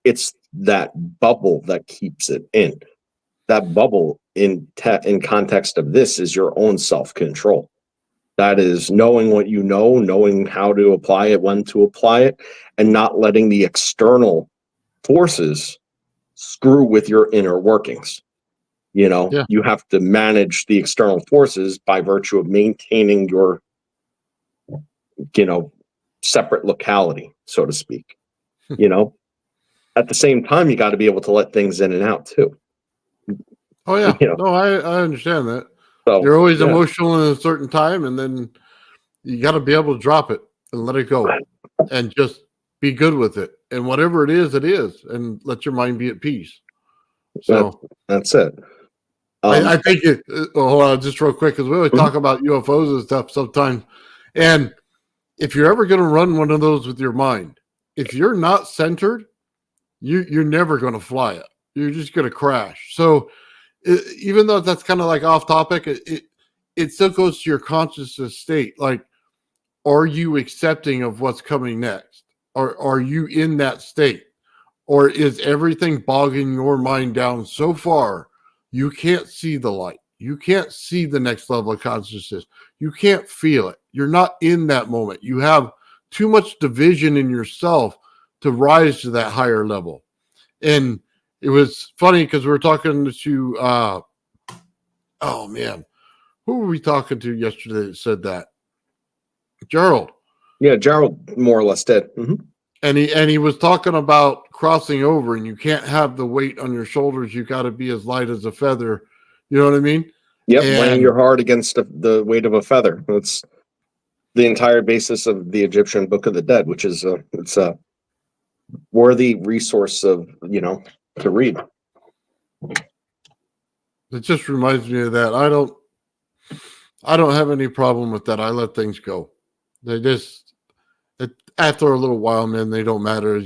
It's that bubble that keeps it in. That bubble in context of this is your own self-control. That is knowing what you know, knowing how to apply it, when to apply it, and not letting the external forces screw with your inner workings. Yeah. You have to manage the external forces by virtue of maintaining your, separate locality, so to speak. At the same time, you got to be able to let things in and out too. Oh yeah. No, I understand that. So You're always yeah. emotional in a certain time, and then you got to be able to drop it and let it go, and just be good with it. And whatever it is, and let your mind be at peace. So that's it. I think it. Hold on, just real quick, because we always talk about UFOs and stuff sometimes. And if you're ever going to run one of those with your mind, if you're not centered, you're never going to fly it. You're just going to crash. So even though that's kind of like off topic, it still goes to your consciousness state. Like, are you accepting of what's coming next? Or are you in that state? Or is everything bogging your mind down so far you can't see the light? You can't see the next level of consciousness. You can't feel it. You're not in that moment. You have too much division in yourself to rise to that higher level. And it was funny because we were talking to, oh man, who were we talking to yesterday that said that? Gerald. Yeah, Gerald more or less did. Mm-hmm. And he was talking about crossing over, and you can't have the weight on your shoulders. You got to be as light as a feather. You know what I mean? Yep, And weighing your heart against the weight of a feather. That's the entire basis of the Egyptian Book of the Dead, which is it's a worthy resource of to read. It just reminds me of that. I don't have any problem with that. I let things go. They just after a little while, man, they don't matter.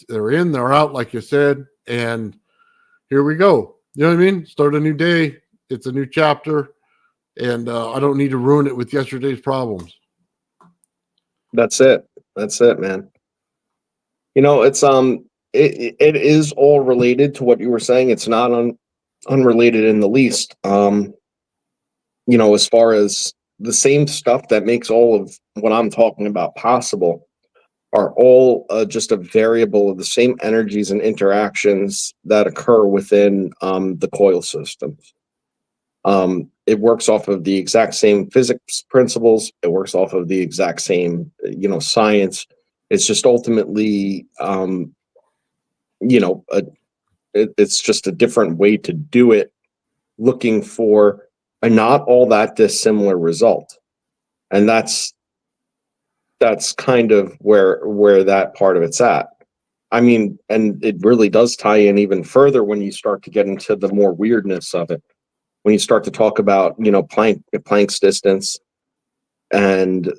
They're in, they're out, like you said, and here we go. You know what I mean? Start a new day. It's a new chapter, and I don't need to ruin it with yesterday's problems. That's it, man. It's it is all related to what you were saying. It's not unrelated in the least. As far as the same stuff that makes all of what I'm talking about possible are all just a variable of the same energies and interactions that occur within the coil systems. It works off of the exact same physics principles. It works off of the exact same, science. It's just ultimately, it's just a different way to do it, looking for a not all that dissimilar result. And that's kind of where that part of it's at. I mean, and it really does tie in even further when you start to get into the more weirdness of it. When you start to talk about, Planck's distance and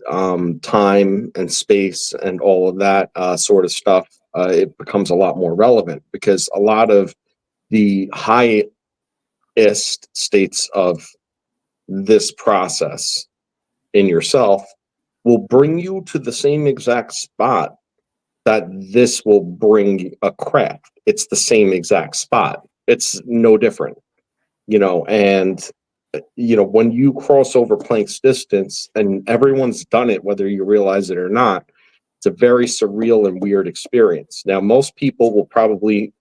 time and space and all of that sort of stuff, it becomes a lot more relevant, because a lot of the highest states of this process in yourself will bring you to the same exact spot that this will bring a craft. It's the same exact spot. It's no different, and when you cross over Planck's distance, and everyone's done it, whether you realize it or not, it's a very surreal and weird experience. Now, most people will probably,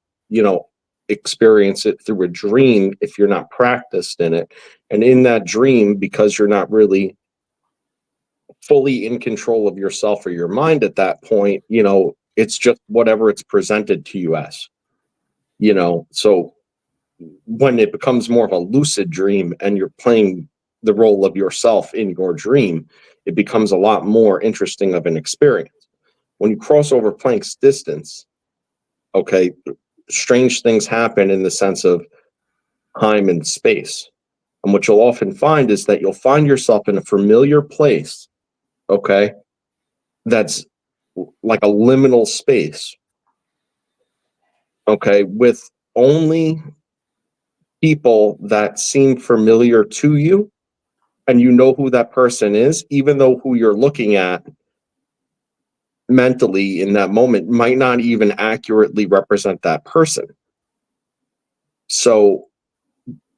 experience it through a dream if you're not practiced in it. And in that dream, because you're not really fully in control of yourself or your mind at that point, it's just whatever it's presented to you as, so when it becomes more of a lucid dream and you're playing the role of yourself in your dream, it becomes a lot more interesting of an experience. When you cross over Planck's distance, okay, strange things happen in the sense of time and space. And what you'll often find is that you'll find yourself in a familiar place, okay, that's like a liminal space, okay, with only people that seem familiar to you, and you know who that person is, even though who you're looking at mentally in that moment might not even accurately represent that person. So,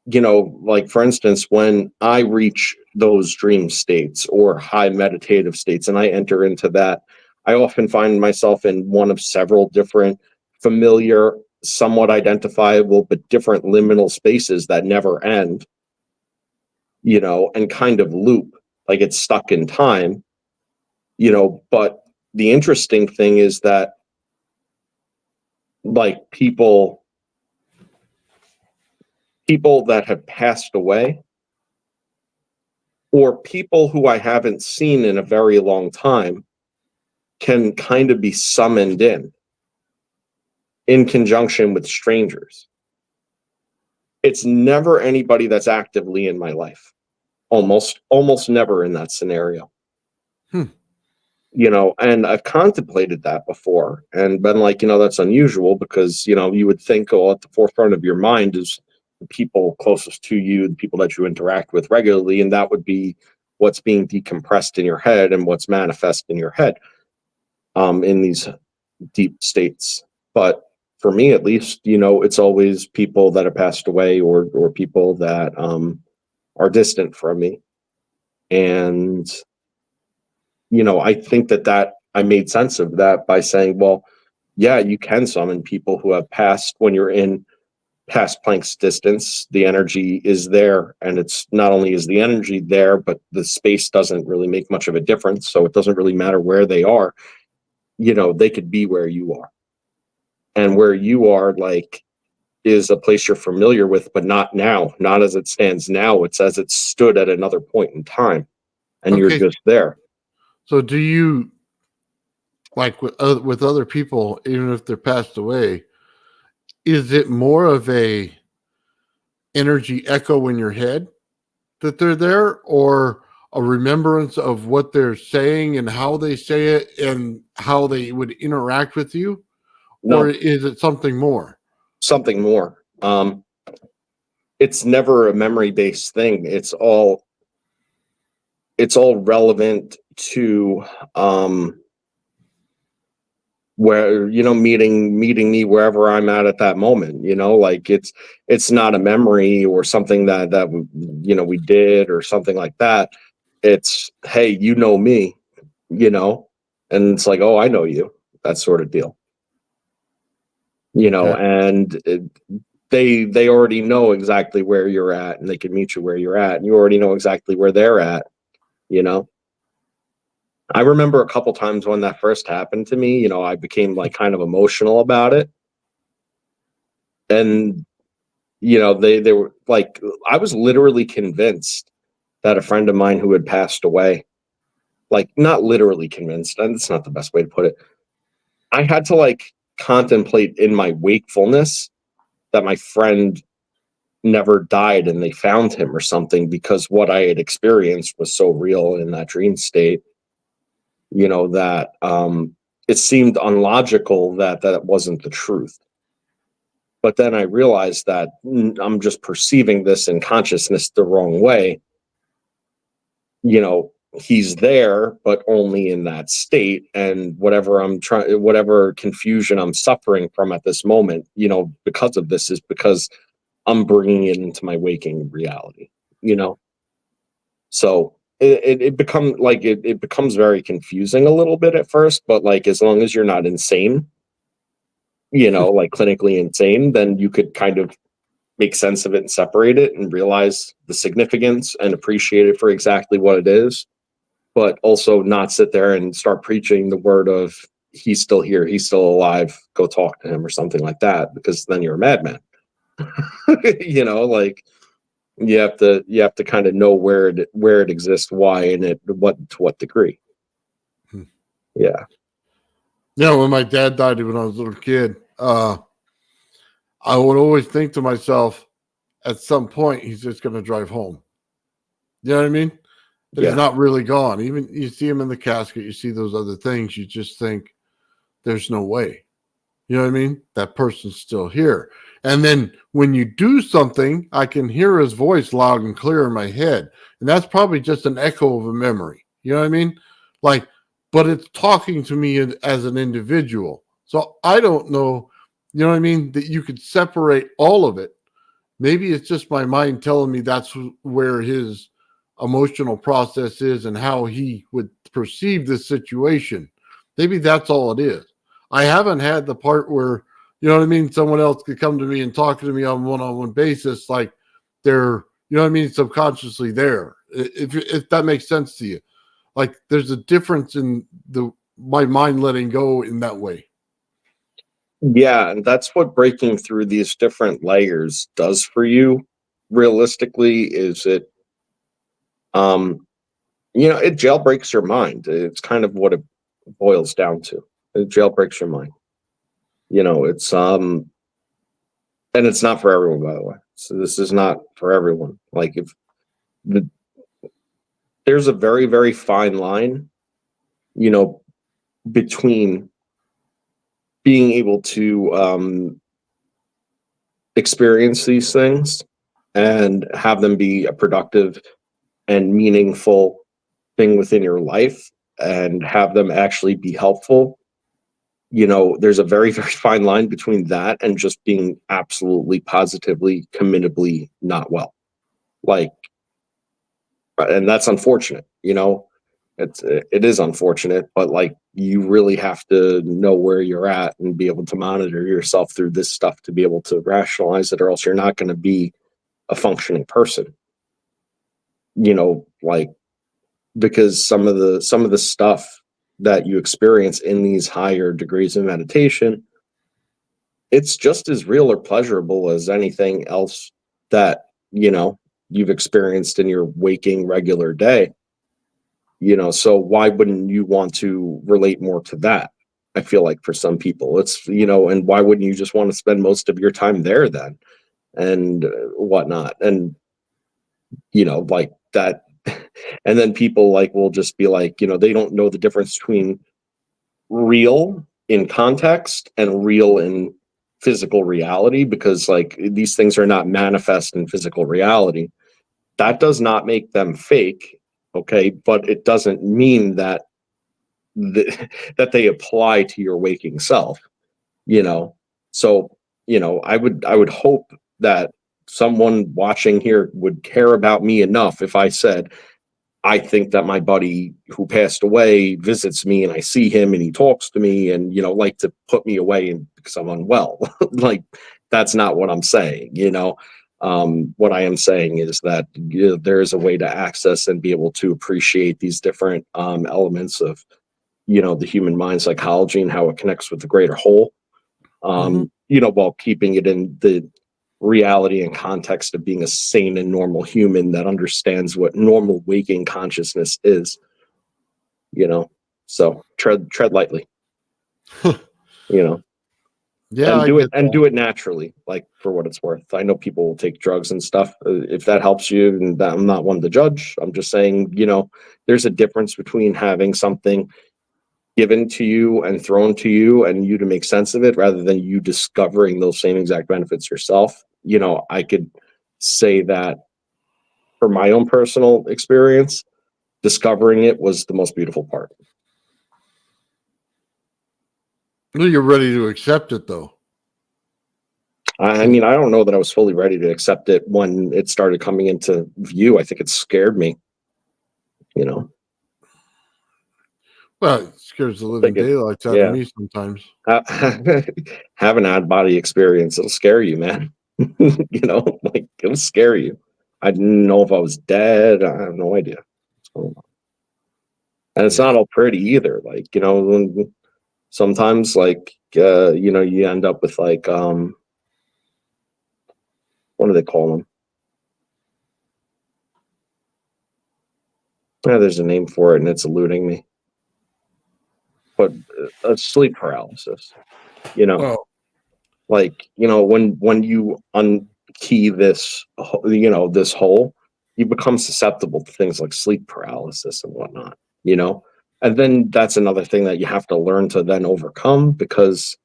like for instance, when I reach those dream states or high meditative states and I enter into that, I often find myself in one of several different familiar, somewhat identifiable, but different liminal spaces that never end, and kind of loop, like it's stuck in time, but the interesting thing is that, like, people that have passed away, or people who I haven't seen in a very long time, can kind of be summoned in conjunction with strangers. It's never anybody that's actively in my life. Almost never in that scenario. And I've contemplated that before and been like, that's unusual, because, you would think, at the forefront of your mind is the people closest to you, the people that you interact with regularly, and that would be what's being decompressed in your head and what's manifest in your head in these deep states. But for me, at least, it's always people that have passed away, or people that are distant from me. And, I think that I made sense of that by saying, well, yeah, you can summon people who have passed. When you're in past Planck's distance, the energy is there. And it's not only is the energy there, but the space doesn't really make much of a difference. So it doesn't really matter where they are. They could be where you are. And where you are, like, is a place you're familiar with, but not now, not as it stands now. It's as it stood at another point in time, and you're just there. So do you, like with other people, even if they're passed away, is it more of a energy echo in your head that they're there, or a remembrance of what they're saying and how they say it and how they would interact with you? No. Or is it something more? Something more. It's never a memory-based thing. It's all relevant to where, meeting me wherever I'm at that moment. Like it's not a memory or something that we did or something like that. It's, hey, me, And it's like, oh, I know you, that sort of deal. Okay. And they already know exactly where you're at, and they can meet you where you're at, and you already know exactly where they're at. I remember a couple times when that first happened to me, I became like kind of emotional about it. And, they were like, I was literally convinced that a friend of mine who had passed away, like not literally convinced, and that's not the best way to put it. I had to like contemplate in my wakefulness that my friend never died and they found him or something, because what I had experienced was so real in that dream state, that it seemed unlogical that wasn't the truth. But then I realized that I'm just perceiving this in consciousness the wrong way. He's there, but only in that state. And whatever confusion I'm suffering from at this moment, because of this, is because I'm bringing it into my waking reality, So it becomes very confusing a little bit at first, but like, as long as you're not insane, like clinically insane, then you could kind of make sense of it and separate it and realize the significance and appreciate it for exactly what it is, but also not sit there and start preaching the word of he's still here, he's still alive, go talk to him or something like that, because then you're a madman. Like you have to kind of know where it exists, why, and to what degree. Hmm. Yeah. When my dad died when I was a little kid, I would always think to myself, at some point, he's just going to drive home. You know what I mean? But he's not really gone. Even you see him in the casket, you see those other things, you just think, there's no way. You know what I mean? That person's still here. And then when you do something, I can hear his voice loud and clear in my head. And that's probably just an echo of a memory. You know what I mean? Like, but it's talking to me as an individual. So I don't know, you know what I mean, that you could separate all of it. Maybe it's just my mind telling me that's where his emotional process is and how he would perceive this situation. Maybe that's all it is. I haven't had the part where, you know what I mean, someone else could come to me and talk to me on one-on-one basis, like they're, you know what I mean, subconsciously there. If that makes sense to you. Like there's a difference in my mind letting go in that way. Yeah, and that's what breaking through these different layers does for you. Realistically, is it it jailbreaks your mind. It's kind of what it boils down to. It jailbreaks your mind. It's and it's not for everyone, by the way. So this is not for everyone. Like there's a very, very fine line, between being able to experience these things and have them be a productive and meaningful thing within your life and have them actually be helpful. There's a very, very fine line between that and just being absolutely positively committably not well. Like, and that's unfortunate, it is unfortunate, but like you really have to know where you're at and be able to monitor yourself through this stuff to be able to rationalize it, or else you're not going to be a functioning person. Like, because some of the stuff that you experience in these higher degrees of meditation, it's just as real or pleasurable as anything else that you've experienced in your waking regular day. So why wouldn't you want to relate more to that? I feel like for some people it's, and why wouldn't you just want to spend most of your time there then and whatnot? And, like that. And then people like will just be like, they don't know the difference between real in context and real in physical reality, because like these things are not manifest in physical reality. That does not make them fake. Okay. But it doesn't mean that that they apply to your waking self, so I would hope that someone watching here would care about me enough if I said, I think that my buddy who passed away visits me and I see him and he talks to me and, like to put me away and because I'm unwell. Like, that's not what I'm saying, What I am saying is that there is a way to access and be able to appreciate these different elements of, the human mind psychology and how it connects with the greater whole, while keeping it in the reality and context of being a sane and normal human that understands what normal waking consciousness is, so tread lightly, Yeah, and I do it get that. do it naturally, like for what it's worth. I know people will take drugs and stuff. If that helps you, and that, I'm not one to judge. I'm just saying, there's a difference between having something given to you and thrown to you and you to make sense of it rather than you discovering those same exact benefits yourself. I could say that for my own personal experience, discovering it was the most beautiful part. Well, you're ready to accept it, though. I mean, I don't know that I was fully ready to accept it when it started coming into view. I think it scared me, Well, it scares the living Like it- daylights out yeah. of me sometimes. Have an out body experience. It'll scare you, man. Like it'll scare you. I didn't know if I was dead. I have no idea what's going on. And it's not all pretty either. Like, when sometimes like, you end up with like, what do they call them? Yeah, there's a name for it and it's eluding me. But sleep paralysis, Oh, like, when you unkey this, this hole, you become susceptible to things like sleep paralysis and whatnot, and then that's another thing that you have to learn to then overcome because,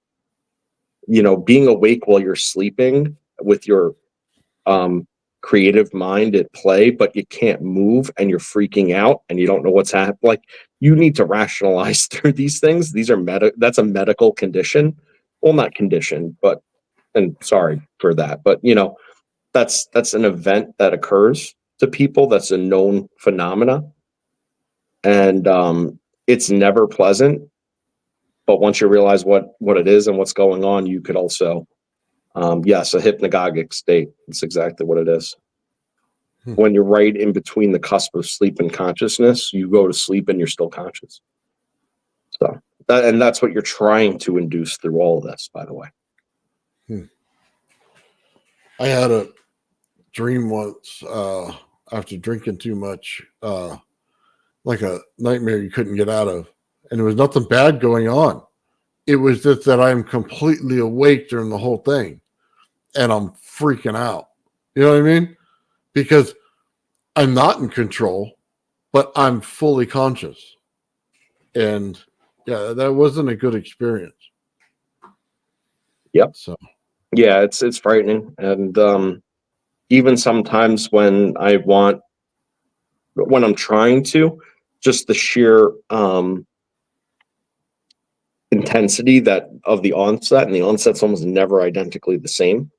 being awake while you're sleeping with your creative mind at play, but you can't move and you're freaking out and you don't know what's happening. Like, you need to rationalize through these things. These are that's a medical condition. Well, not condition, but, and sorry for that, but that's an event that occurs to people. That's a known phenomena. And it's never pleasant. But once you realize what it is and what's going on, you could also, yes, a hypnagogic state. It's exactly what it is. When you're right in between the cusp of sleep and consciousness, you go to sleep and you're still conscious. So that's what you're trying to induce through all of this, by the way. I had a dream once after drinking too much, like a nightmare you couldn't get out of. And there was nothing bad going on. It was just that I'm completely awake during the whole thing. And I'm freaking out. You know what I mean? Because I'm not in control, but I'm fully conscious. And yeah, that wasn't a good experience. Yep. So yeah, it's frightening. And even sometimes when I'm trying to, just the sheer intensity that of the onset, and the onset's almost never identically the same.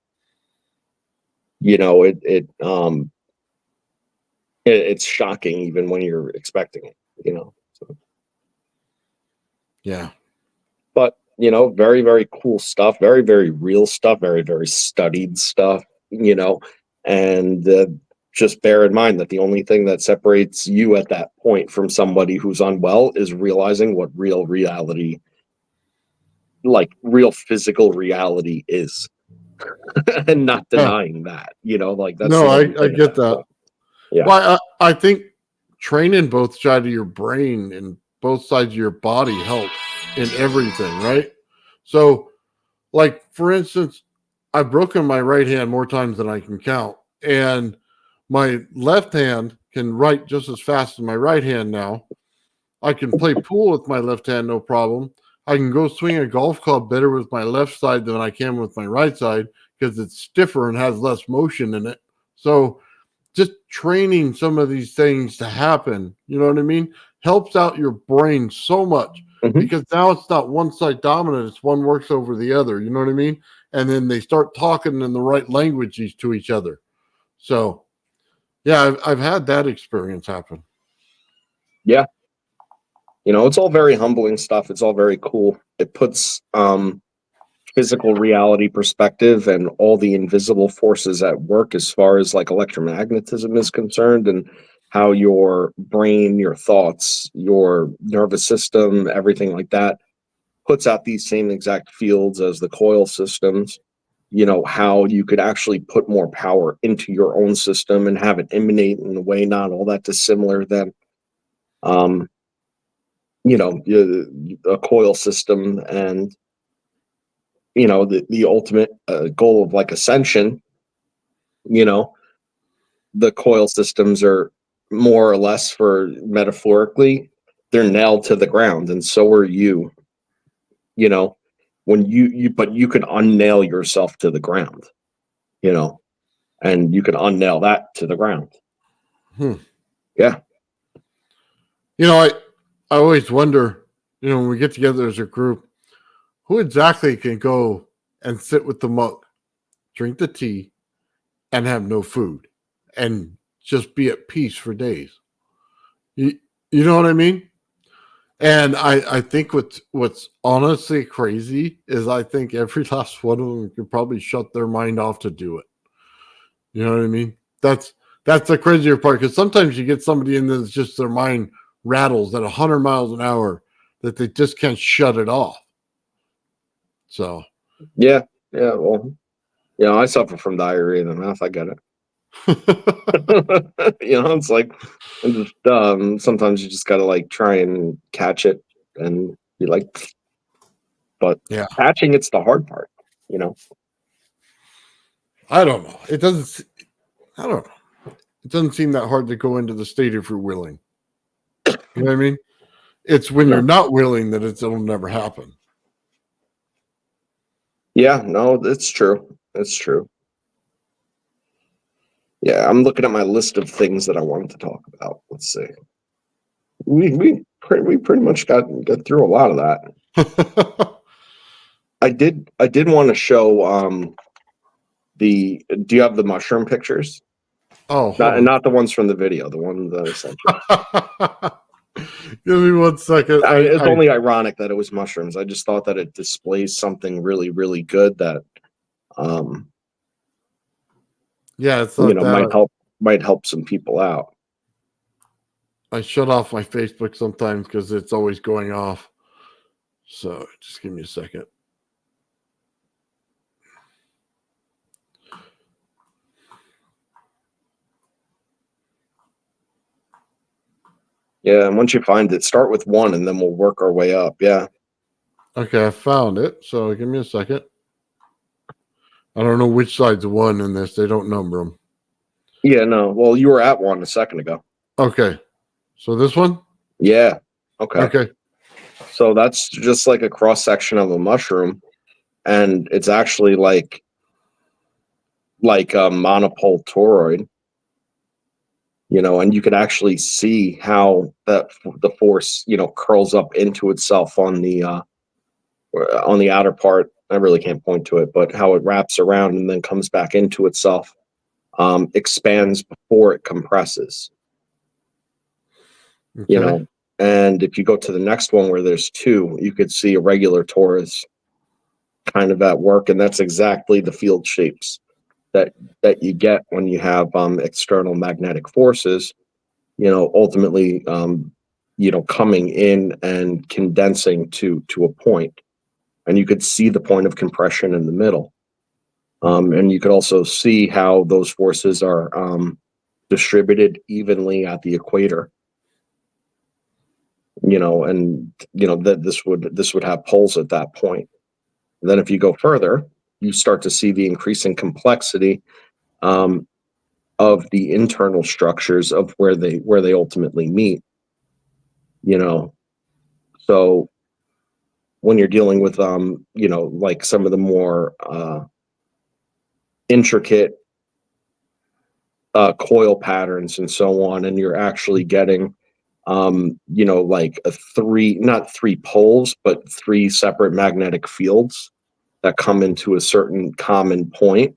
It's shocking even when you're expecting it, So. yeah. But, very, very cool stuff, very, very real stuff, very, very studied stuff, and just bear in mind that the only thing that separates you at that point from somebody who's unwell is realizing what real reality, like real physical reality is, and not denying that, like that's. No, I get that. Point. Yeah. Well, I think training both sides of your brain and both sides of your body helps in everything, right? So, like, for instance, I've broken my right hand more times than I can count. And my left hand can write just as fast as my right hand now. I can play pool with my left hand, no problem. I can go swing a golf club better with my left side than I can with my right side because it's stiffer and has less motion in it. So just training some of these things to happen, you know what I mean, helps out your brain so much because now it's not one side dominant. It's one works over the other. You know what I mean? And then they start talking in the right language to each other. So, yeah, I've had that experience happen. Yeah. You know, it's all very humbling stuff. It's all very cool. It puts physical reality perspective and all the invisible forces at work as far as like electromagnetism is concerned, and how your brain, your thoughts, your nervous system, everything like that puts out these same exact fields as the coil systems. You know, how you could actually put more power into your own system and have it emanate in a way not all that dissimilar than um you know, a coil system. And you know, the ultimate goal of like ascension, you know, the coil systems are more or less, for metaphorically, they're nailed to the ground, and so are you. You know, when but you can unnail yourself to the ground, you know, and you can unnail that to the ground. Hmm. Yeah. You know, I always wonder, you know, when we get together as a group, who exactly can go and sit with the monk, drink the tea, and have no food, and just be at peace for days. You know what I mean? And I think what's honestly crazy is I think every last one of them could probably shut their mind off to do it. You know what I mean? That's the crazier part, because sometimes you get somebody in that's just their mind rattles at 100 miles an hour that they just can't shut it off. So Yeah. Well, you know, I suffer from diarrhea in the mouth. I get it. You know, it's like, and just, sometimes you just gotta like try and catch it and be like, but yeah, catching it's the hard part, you know. I don't know. It doesn't. I don't know. It doesn't seem that hard to go into the state if you're willing. You know what I mean? It's when you're not willing that it'll never happen. Yeah, no, it's true. It's true. Yeah, I'm looking at my list of things that I wanted to talk about. Let's see. We pretty much got through a lot of that. I did want to show do you have the mushroom pictures? Oh, Not the ones from the video, the one that I sent you. Give me 1 second. It's only ironic that it was mushrooms. I just thought that it displays something really, really good that yeah, it's you not know, that. might help some people out. I shut off my Facebook sometimes because it's always going off. So just give me a second. Yeah, and once you find it, start with one and then we'll work our way up. Yeah. Okay, I found it. So give me a second. I don't know which side's one in this. They don't number them. Yeah, no. Well, you were at one a second ago. Okay. So this one? Yeah. Okay. Okay. So that's just like a cross section of a mushroom, and it's actually like a monopole toroid, you know, and you can actually see how the force, you know, curls up into itself on the outer part. I really can't point to it, but how it wraps around and then comes back into itself, expands before it compresses. Okay. You know, and if you go to the next one where there's two, you could see a regular torus kind of at work, and that's exactly the field shapes that you get when you have external magnetic forces, you know, ultimately you know, coming in and condensing to a point, and you could see the point of compression in the middle, and you could also see how those forces are distributed evenly at the equator, you know, and you know that this would have poles at that point. And then if you go further, you start to see the increasing complexity of the internal structures of where they ultimately meet, you know. So when you're dealing with you know, like some of the more intricate coil patterns and so on, and you're actually getting you know, like not three poles, but three separate magnetic fields that come into a certain common point.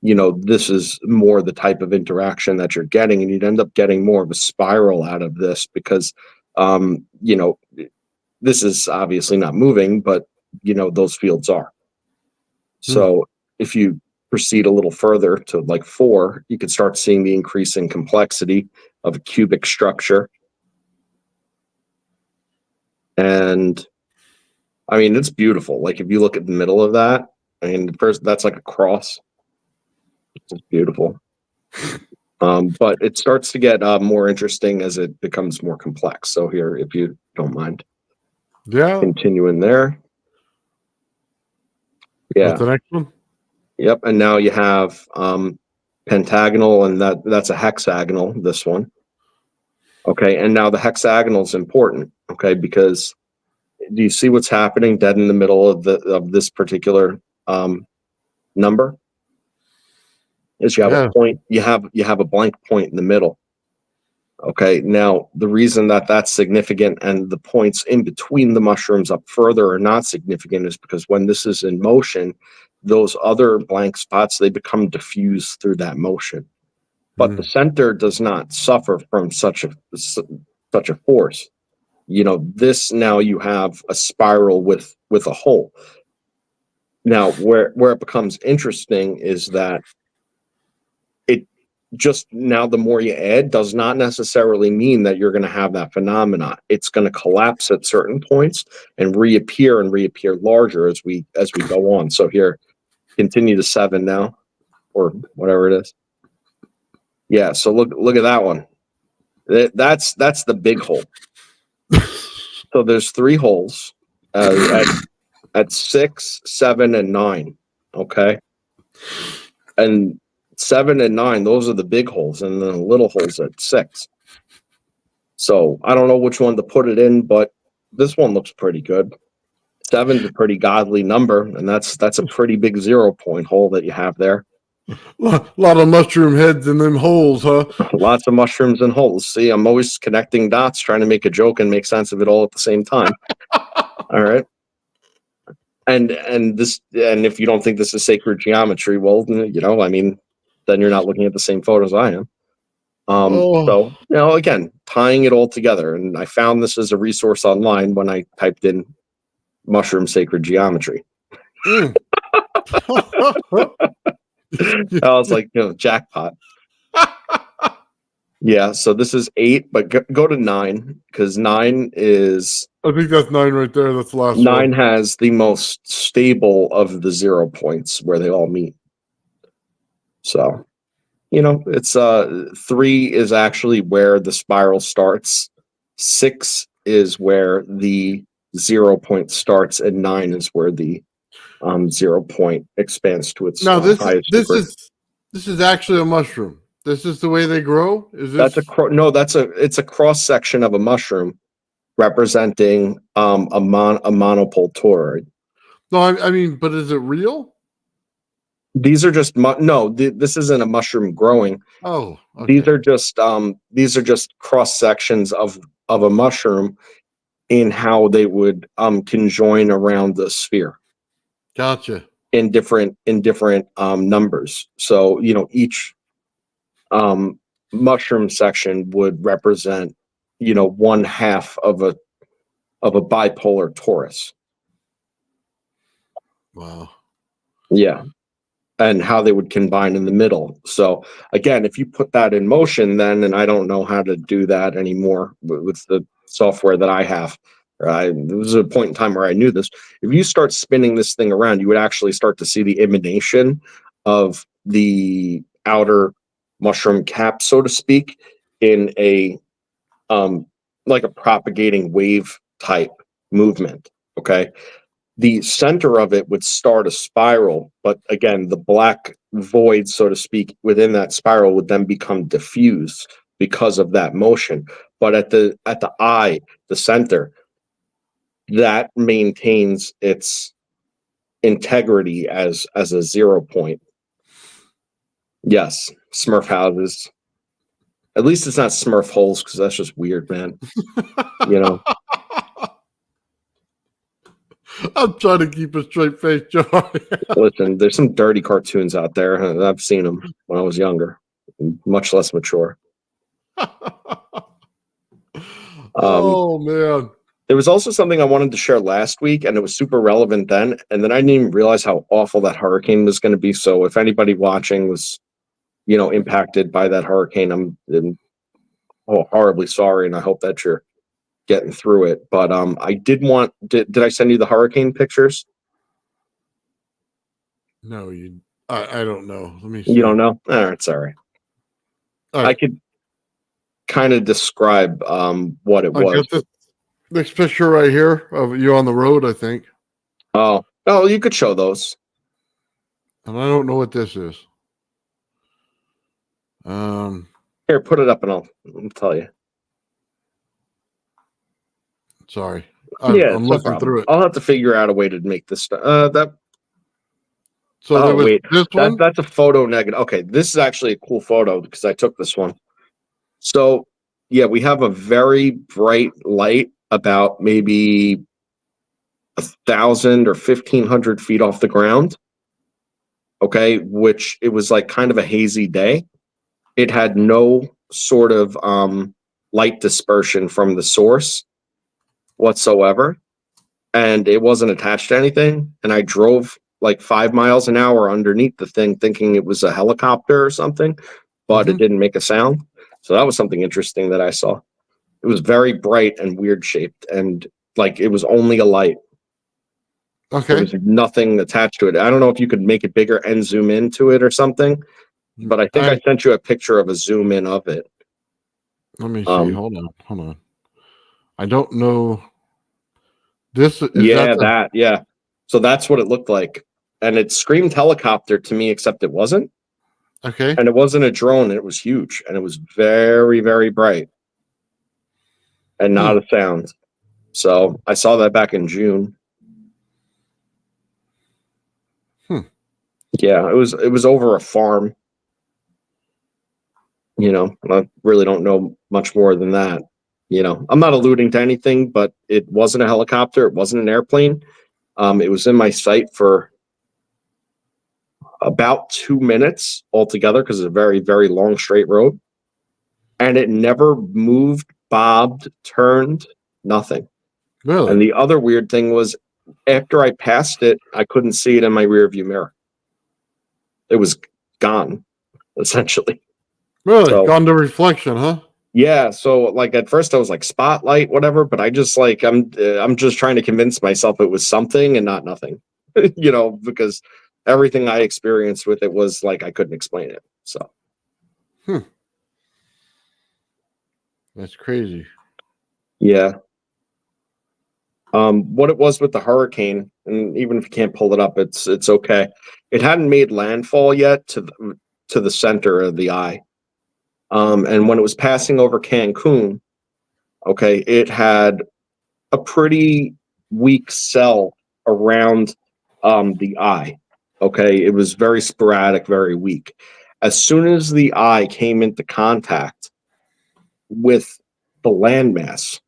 You know, this is more the type of interaction that you're getting, and you'd end up getting more of a spiral out of this, because You know, this is obviously not moving, but you know, those fields are. So if you proceed a little further to like 4, you can start seeing the increasing complexity of a cubic structure. And I mean, it's beautiful. Like if you look at the middle of that, I mean, first that's like a cross. It's beautiful. But it starts to get more interesting as it becomes more complex. So here, if you don't mind, Yeah. continuing there. Yeah. What's the next one? Yep. And now you have pentagonal, and that's a hexagonal, this one. Okay. And now the hexagonal is important, okay, because do you see what's happening dead in the middle of this particular number? Is you have a point, you have a blank point in the middle. Okay. Now the reason that that's significant and the points in between the mushrooms up further are not significant is because when this is in motion, those other blank spots, they become diffused through that motion. But the center does not suffer from such a force. You know, this now you have a spiral with a hole. Now, where it becomes interesting is that it just now the more you add does not necessarily mean that you're going to have that phenomena. It's going to collapse at certain points and reappear larger as we go on. So here, continue to 7 now, or whatever it is. Yeah. So look at that one. That's the big hole. So there's 3 holes at 6, 7, and 9. Okay. And 7 and 9, those are the big holes, and then the little holes at 6. So I don't know which one to put it in, but this one looks pretty good. 7's a pretty godly number, and that's a pretty big 0-point hole that you have there. A lot of mushroom heads in them holes, huh? Lots of mushrooms and holes. See, I'm always connecting dots, trying to make a joke and make sense of it all at the same time. All right. And if you don't think this is sacred geometry, well, you know, I mean, then you're not looking at the same photos I am. So, you know, again, tying it all together. And I found this as a resource online when I typed in mushroom sacred geometry. I was like, you know, jackpot. Yeah, so this is 8, but go to 9, because 9 is... I think that's 9 right there. That's the last 9 one. has the most stable of the 0 points where they all meet. So, you know, it's 3 is actually where the spiral starts. 6 is where the 0 point starts, and 9 is where the 0 point expands to its highest degree. This is actually a mushroom. This is the way they grow. Is this? It's a cross section of a mushroom representing a monopole toroid. No, I mean, but is it real? These are just this isn't a mushroom growing. Oh, okay. These are just cross sections of a mushroom in how they would conjoin around the sphere. Gotcha. In different numbers. So, you know, each mushroom section would represent, you know, 1/2 of a bipolar torus. Wow. Yeah. And how they would combine in the middle. So again, if you put that in motion, then, and I don't know how to do that anymore with the software that I have. There was a point in time where I knew this. If you start spinning this thing around, you would actually start to see the emanation of the outer mushroom cap, so to speak, in a like a propagating wave type movement. Okay. The center of it would start a spiral, but again, the black void, so to speak, within that spiral would then become diffused because of that motion. But at the eye, the center, that maintains its integrity as a 0 point. Yes, Smurf houses. At least it's not Smurf holes, because that's just weird, man. You know. I'm trying to keep a straight face, John. Listen, there's some dirty cartoons out there, and I've seen them when I was younger, much less mature. Oh man. There was also something I wanted to share last week, and it was super relevant then. And then I didn't even realize how awful that hurricane was going to be. So if anybody watching was, impacted by that hurricane, I'm horribly sorry, and I hope that you're getting through it. But I did want. Did I send you the hurricane pictures? No, I don't know. Let me see. You don't know? All right, sorry. All right. I could kind of describe what it I was. got this picture right here of you on the road, I think. Oh, you could show those. And I don't know what this is. Here, put it up and I'll tell you. Sorry. I'm no looking problem. through it. I'll have to figure out a way to make this stuff. So there was this one. That's a photo negative. Okay, this is actually a cool photo because I took this one. So yeah, we have a very bright light about maybe 1,000 or 1,500 feet off the ground. Okay, which it was like kind of a hazy day. It had no sort of light dispersion from the source whatsoever, and it wasn't attached to anything. And I drove like 5 miles an hour underneath the thing, thinking it was a helicopter or something, but it didn't make a sound. So that was something interesting that I saw. It was very bright and weird shaped, and like it was only a light. Okay. There was nothing attached to it. I don't know if you could make it bigger and zoom into it or something, but I think I sent you a picture of a zoom in of it. Let me see. Hold on. I don't know. This is Yeah. So that's what it looked like. And it screamed helicopter to me, except it wasn't. Okay. And it wasn't a drone. And it was huge. And it was very, very bright. And not a sound. So I saw that back in June. Yeah, it was over a farm. I really don't know much more than that. I'm not alluding to anything, but it wasn't a helicopter. It wasn't an airplane. It was in my sight for about 2 minutes altogether because it's a very, very long straight road. And it never moved, bobbed, turned, nothing. Really? And the other weird thing was after I passed it, I couldn't see it in my rear view mirror. It was gone, essentially. Really? So, gone to reflection, huh? Yeah. So like at first I was like spotlight, whatever, but I just like I'm just trying to convince myself it was something and not nothing. Because everything I experienced with it was like I couldn't explain it. So that's crazy. Yeah. What it was with the hurricane, and even if you can't pull it up, it's okay. It hadn't made landfall yet to the center of the eye. And when it was passing over Cancun, okay, it had a pretty weak cell around the eye. Okay, it was very sporadic, very weak. As soon as the eye came into contact with the landmass,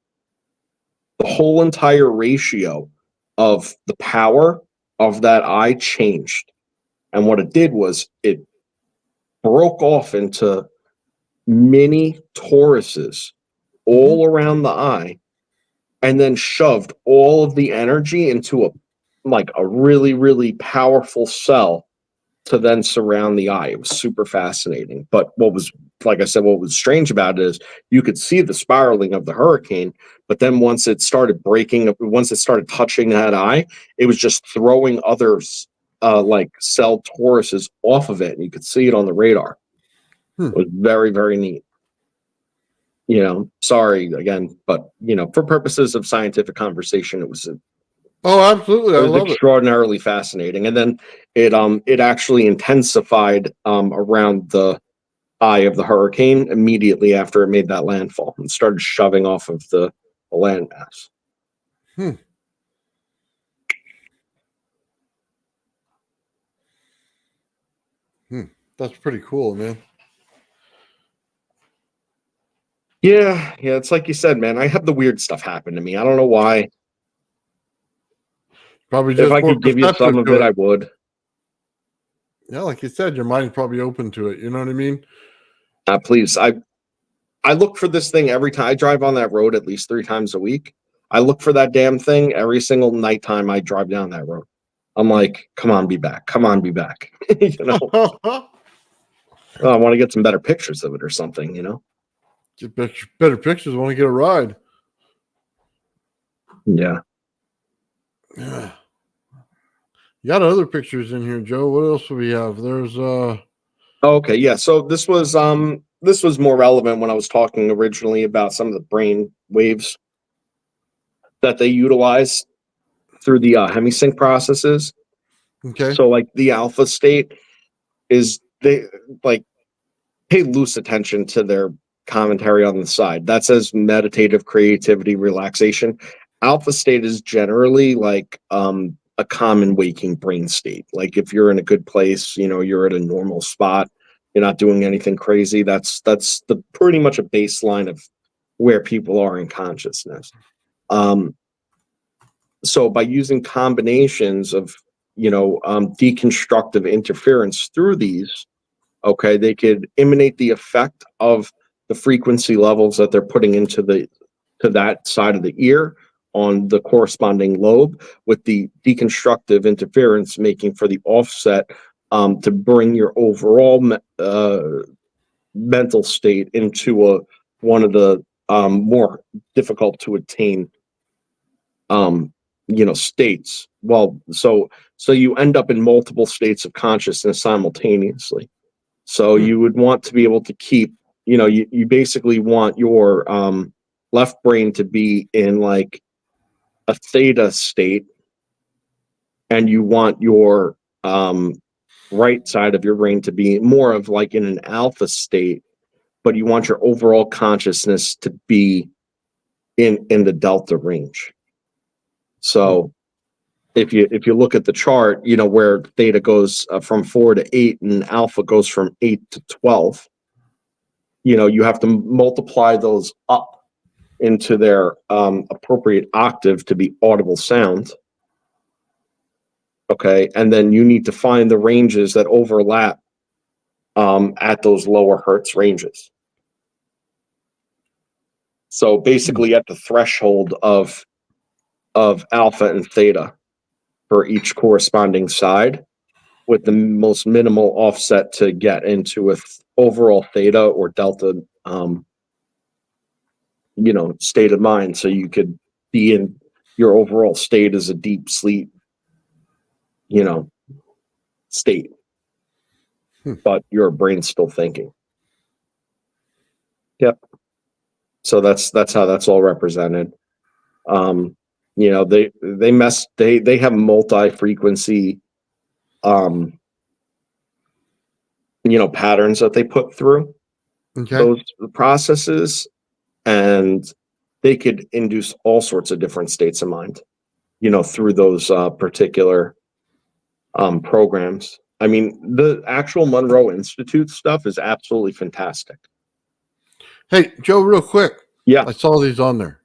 the whole entire ratio of the power of that eye changed. And what it did was it broke off into mini toruses all around the eye and then shoved all of the energy into a really, really powerful cell to then surround the eye. It was super fascinating. But what was strange about it is you could see the spiraling of the hurricane, but then once it started touching that eye, it was just throwing other cell toruses off of it, and you could see it on the radar. It was very, very neat. Sorry again, but for purposes of scientific conversation, it was absolutely. It was extraordinarily fascinating. And then it actually intensified around the eye of the hurricane immediately after it made that landfall and started shoving off of the landmass. That's pretty cool, man. Yeah, it's like you said, man. I have the weird stuff happen to me. I don't know why. Probably just if I could give you some of it, I would. Yeah, like you said, your mind's probably open to it. You know what I mean? Please, I look for this thing every time I drive on that road at least 3 times a week. I look for that damn thing every single nighttime I drive down that road. I'm like, come on, be back. Come on, be back. You know, I want to get some better pictures of it or something, you know? Get better pictures. Want to get a ride? Yeah. Yeah. You got other pictures in here, Joe. What else do we have? There's Okay, yeah. So this was more relevant when I was talking originally about some of the brain waves that they utilize through the hemisync processes. okay. So like the alpha state is they like pay loose attention to their commentary on the side. That says meditative creativity, relaxation. Alpha state is generally like a common waking brain state. Like if you're in a good place, you know, you're at a normal spot, you're not doing anything crazy. That's the pretty much a baseline of where people are in consciousness. So by using combinations of, you know, deconstructive interference through these, okay, they could emanate the effect of the frequency levels that they're putting into that side of the ear on the corresponding lobe, with the deconstructive interference making for the offset to bring your overall mental state into one of the more difficult to attain you know, states. Well, so you end up in multiple states of consciousness simultaneously. So you would want to be able to keep, you know, you basically want your left brain to be in like a theta state, and you want your right side of your brain to be more of like in an alpha state, but you want your overall consciousness to be in the delta range. So if you look at the chart, you know, where theta goes from 4 to 8 and alpha goes from 8 to 12, you know, you have to multiply those up into their appropriate octave to be audible sound. Okay, and then you need to find the ranges that overlap at those lower hertz ranges. So basically at the threshold of alpha and theta for each corresponding side, with the most minimal offset to get into a overall theta or delta you know, state of mind, so you could be in your overall state as a deep sleep, you know, state, but your brain's still thinking. Yep. So that's how that's all represented. You know, they have multi-frequency you know, patterns that they put through those processes, and they could induce all sorts of different states of mind, you know, through those particular programs. I mean, the actual Monroe Institute stuff is absolutely fantastic. Hey, Joe, real quick. Yeah. I saw these on there.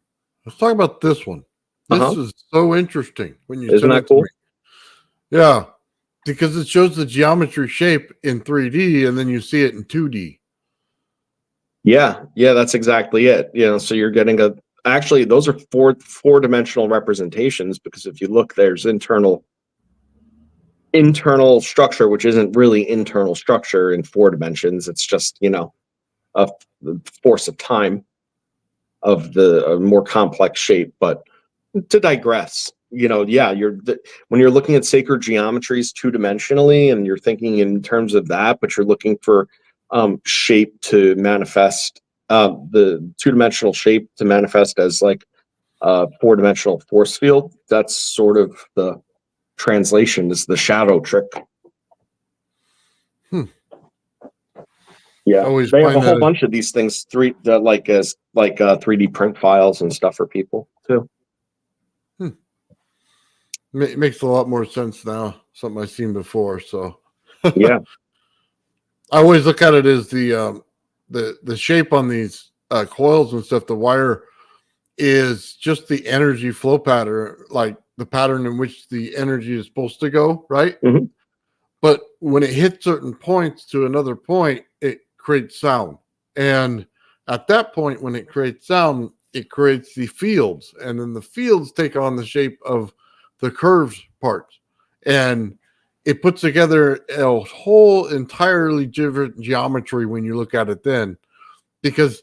Let's talk about this one. This is so interesting when you Isn't send that it cool? to me. Yeah, because it shows the geometry shape in 3D and then you see it in 2D. Yeah, that's exactly it. You know, so you're getting actually those are four-dimensional representations, because if you look, there's internal structure, which isn't really internal structure in 4 dimensions. It's just, you know, a force of time of the more complex shape. But to digress, you know, yeah, when you're looking at sacred geometries 2-dimensionally, and you're thinking in terms of that, but you're looking for shape to manifest, the 2-dimensional shape to manifest as like a 4-dimensional force field. That's sort of the translation, is the shadow trick. Yeah, Always they have a find whole that bunch of these things, 3D print files and stuff for people too. It makes a lot more sense now. Something I've seen before. So Yeah, I always look at it as the shape on these coils and stuff. The wire is just the energy flow pattern, like the pattern in which the energy is supposed to go, right? Mhm. But when it hits certain points to another point, it creates sound. And At that point, when it creates sound, it creates the fields, and then the fields take on the shape of the curved parts, and it puts together a whole entirely different geometry when you look at it then, because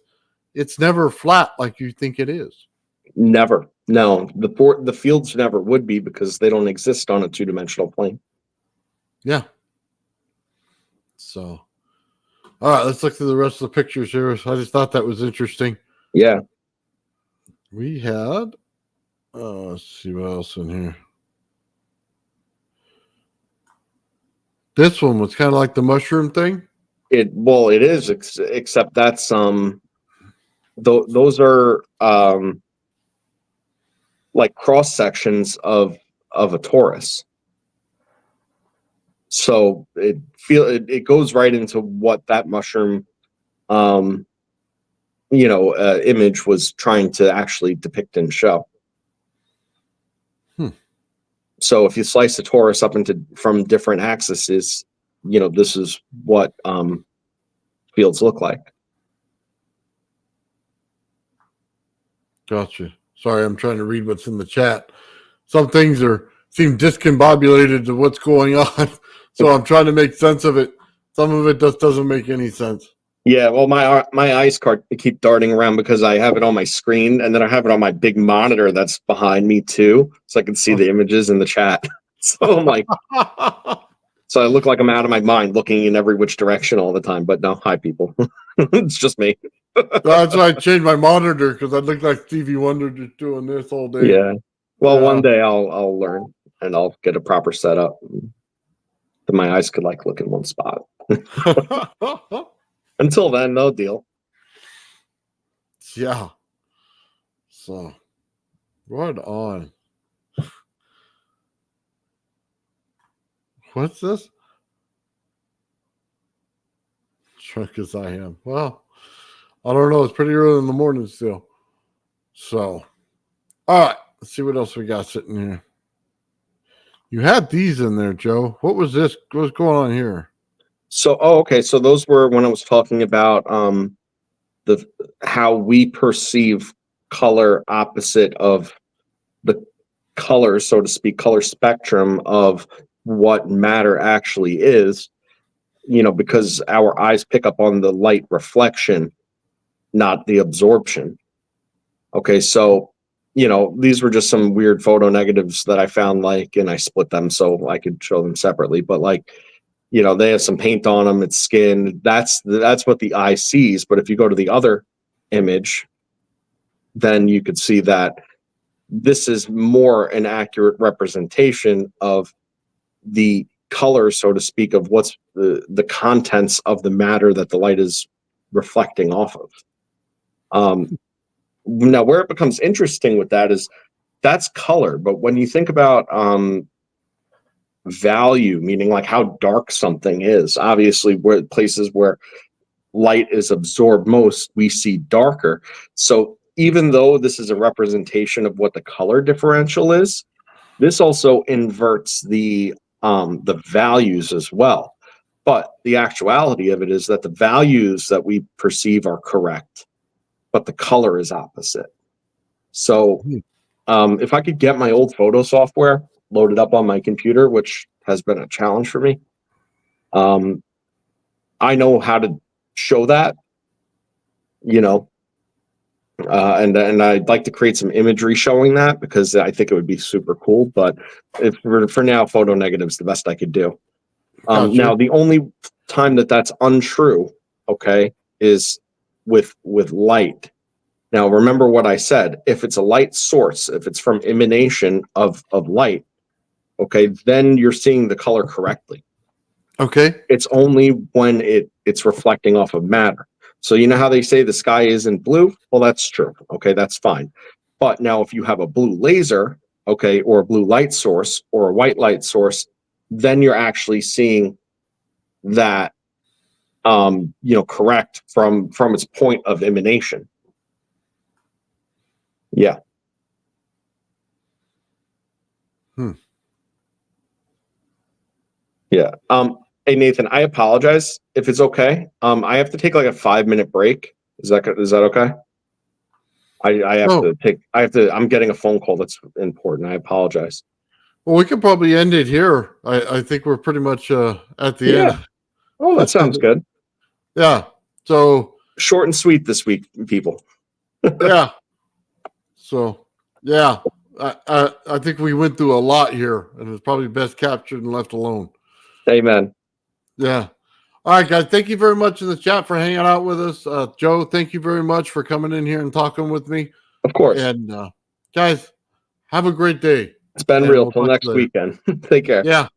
it's never flat like you think it is. Never. No, the fields never would be because they don't exist on a two-dimensional plane. Yeah. So, all right, let's look through the rest of the pictures here. I just thought that was interesting. Yeah. We had, let's see what else in here. This one was kind of like the mushroom thing. It is, except that's those are like cross sections of a torus. So it goes right into what that mushroom image was trying to actually depict and show. So if you slice the torus up from different axes, this is what fields look like. Gotcha. Sorry, I'm trying to read what's in the chat. Some things seem discombobulated to what's going on, so I'm trying to make sense of it. Some of it just doesn't make any sense. Yeah, well, my eyes keep darting around because I have it on my screen, and then I have it on my big monitor that's behind me too, so I can see the images in the chat. So I'm like, so I look like I'm out of my mind, looking in every which direction all the time. But no, hi people, it's just me. That's why I changed my monitor, because I look like Stevie Wonder just doing this all day. Yeah. Well, one day I'll learn and I'll get a proper setup. That my eyes could look in one spot. Until then, no deal. Yeah. So, right on. What's this? Drunk as I am. Well, I don't know. It's pretty early in the morning still. So, all right. Let's see what else we got sitting here. You had these in there, Joe. What was this? What's going on here? So, okay. So those were when I was talking about how we perceive color opposite of the color, so to speak, color spectrum of what matter actually is. Because our eyes pick up on the light reflection, not the absorption. Okay, so these were just some weird photo negatives that I found, and I split them so I could show them separately. But they have some paint on them. It's skin. That's what the eye sees. But if you go to the other image, then you could see that this is more an accurate representation of the color, so to speak, of what's the contents of the matter that the light is reflecting off of. Now, where it becomes interesting with that is that's color. But when you think about value, meaning how dark something is, obviously where places where light is absorbed most, we see darker. So even though this is a representation of what the color differential is, this also inverts the values as well. But the actuality of it is that the values that we perceive are correct, but the color is opposite. So if I could get my old photo software loaded up on my computer, which has been a challenge for me, I know how to show that, and I'd like to create some imagery showing that, because I think it would be super cool. But for now, photo negative's the best I could do. Gotcha. Now, the only time that's untrue, okay, is with light. Now, remember what I said. If it's a light source, if it's from emanation of light, okay, then you're seeing the color correctly. Okay. It's only when it's reflecting off of matter. So you know how they say the sky isn't blue? Well, that's true. Okay, that's fine. But now if you have a blue laser, okay, or a blue light source or a white light source, then you're actually seeing that correct from its point of emanation. Yeah. Yeah. Hey Nathan, I apologize if it's okay. I have to take a 5-minute break. Is that okay? I have Oh. to take. I'm getting a phone call that's important. I apologize. Well, we could probably end it here. I think we're pretty much at the Yeah. end. Oh, that sounds good. Yeah. So Short and sweet this week, people. yeah. So yeah, I think we went through a lot here, and it's probably best captured and left alone. Amen. Yeah. All right, guys. Thank you very much in the chat for hanging out with us. Joe, thank you very much for coming in here and talking with me. Of course. And guys, have a great day. It's been And real. we'll Till talk next later. weekend. Take care. Yeah.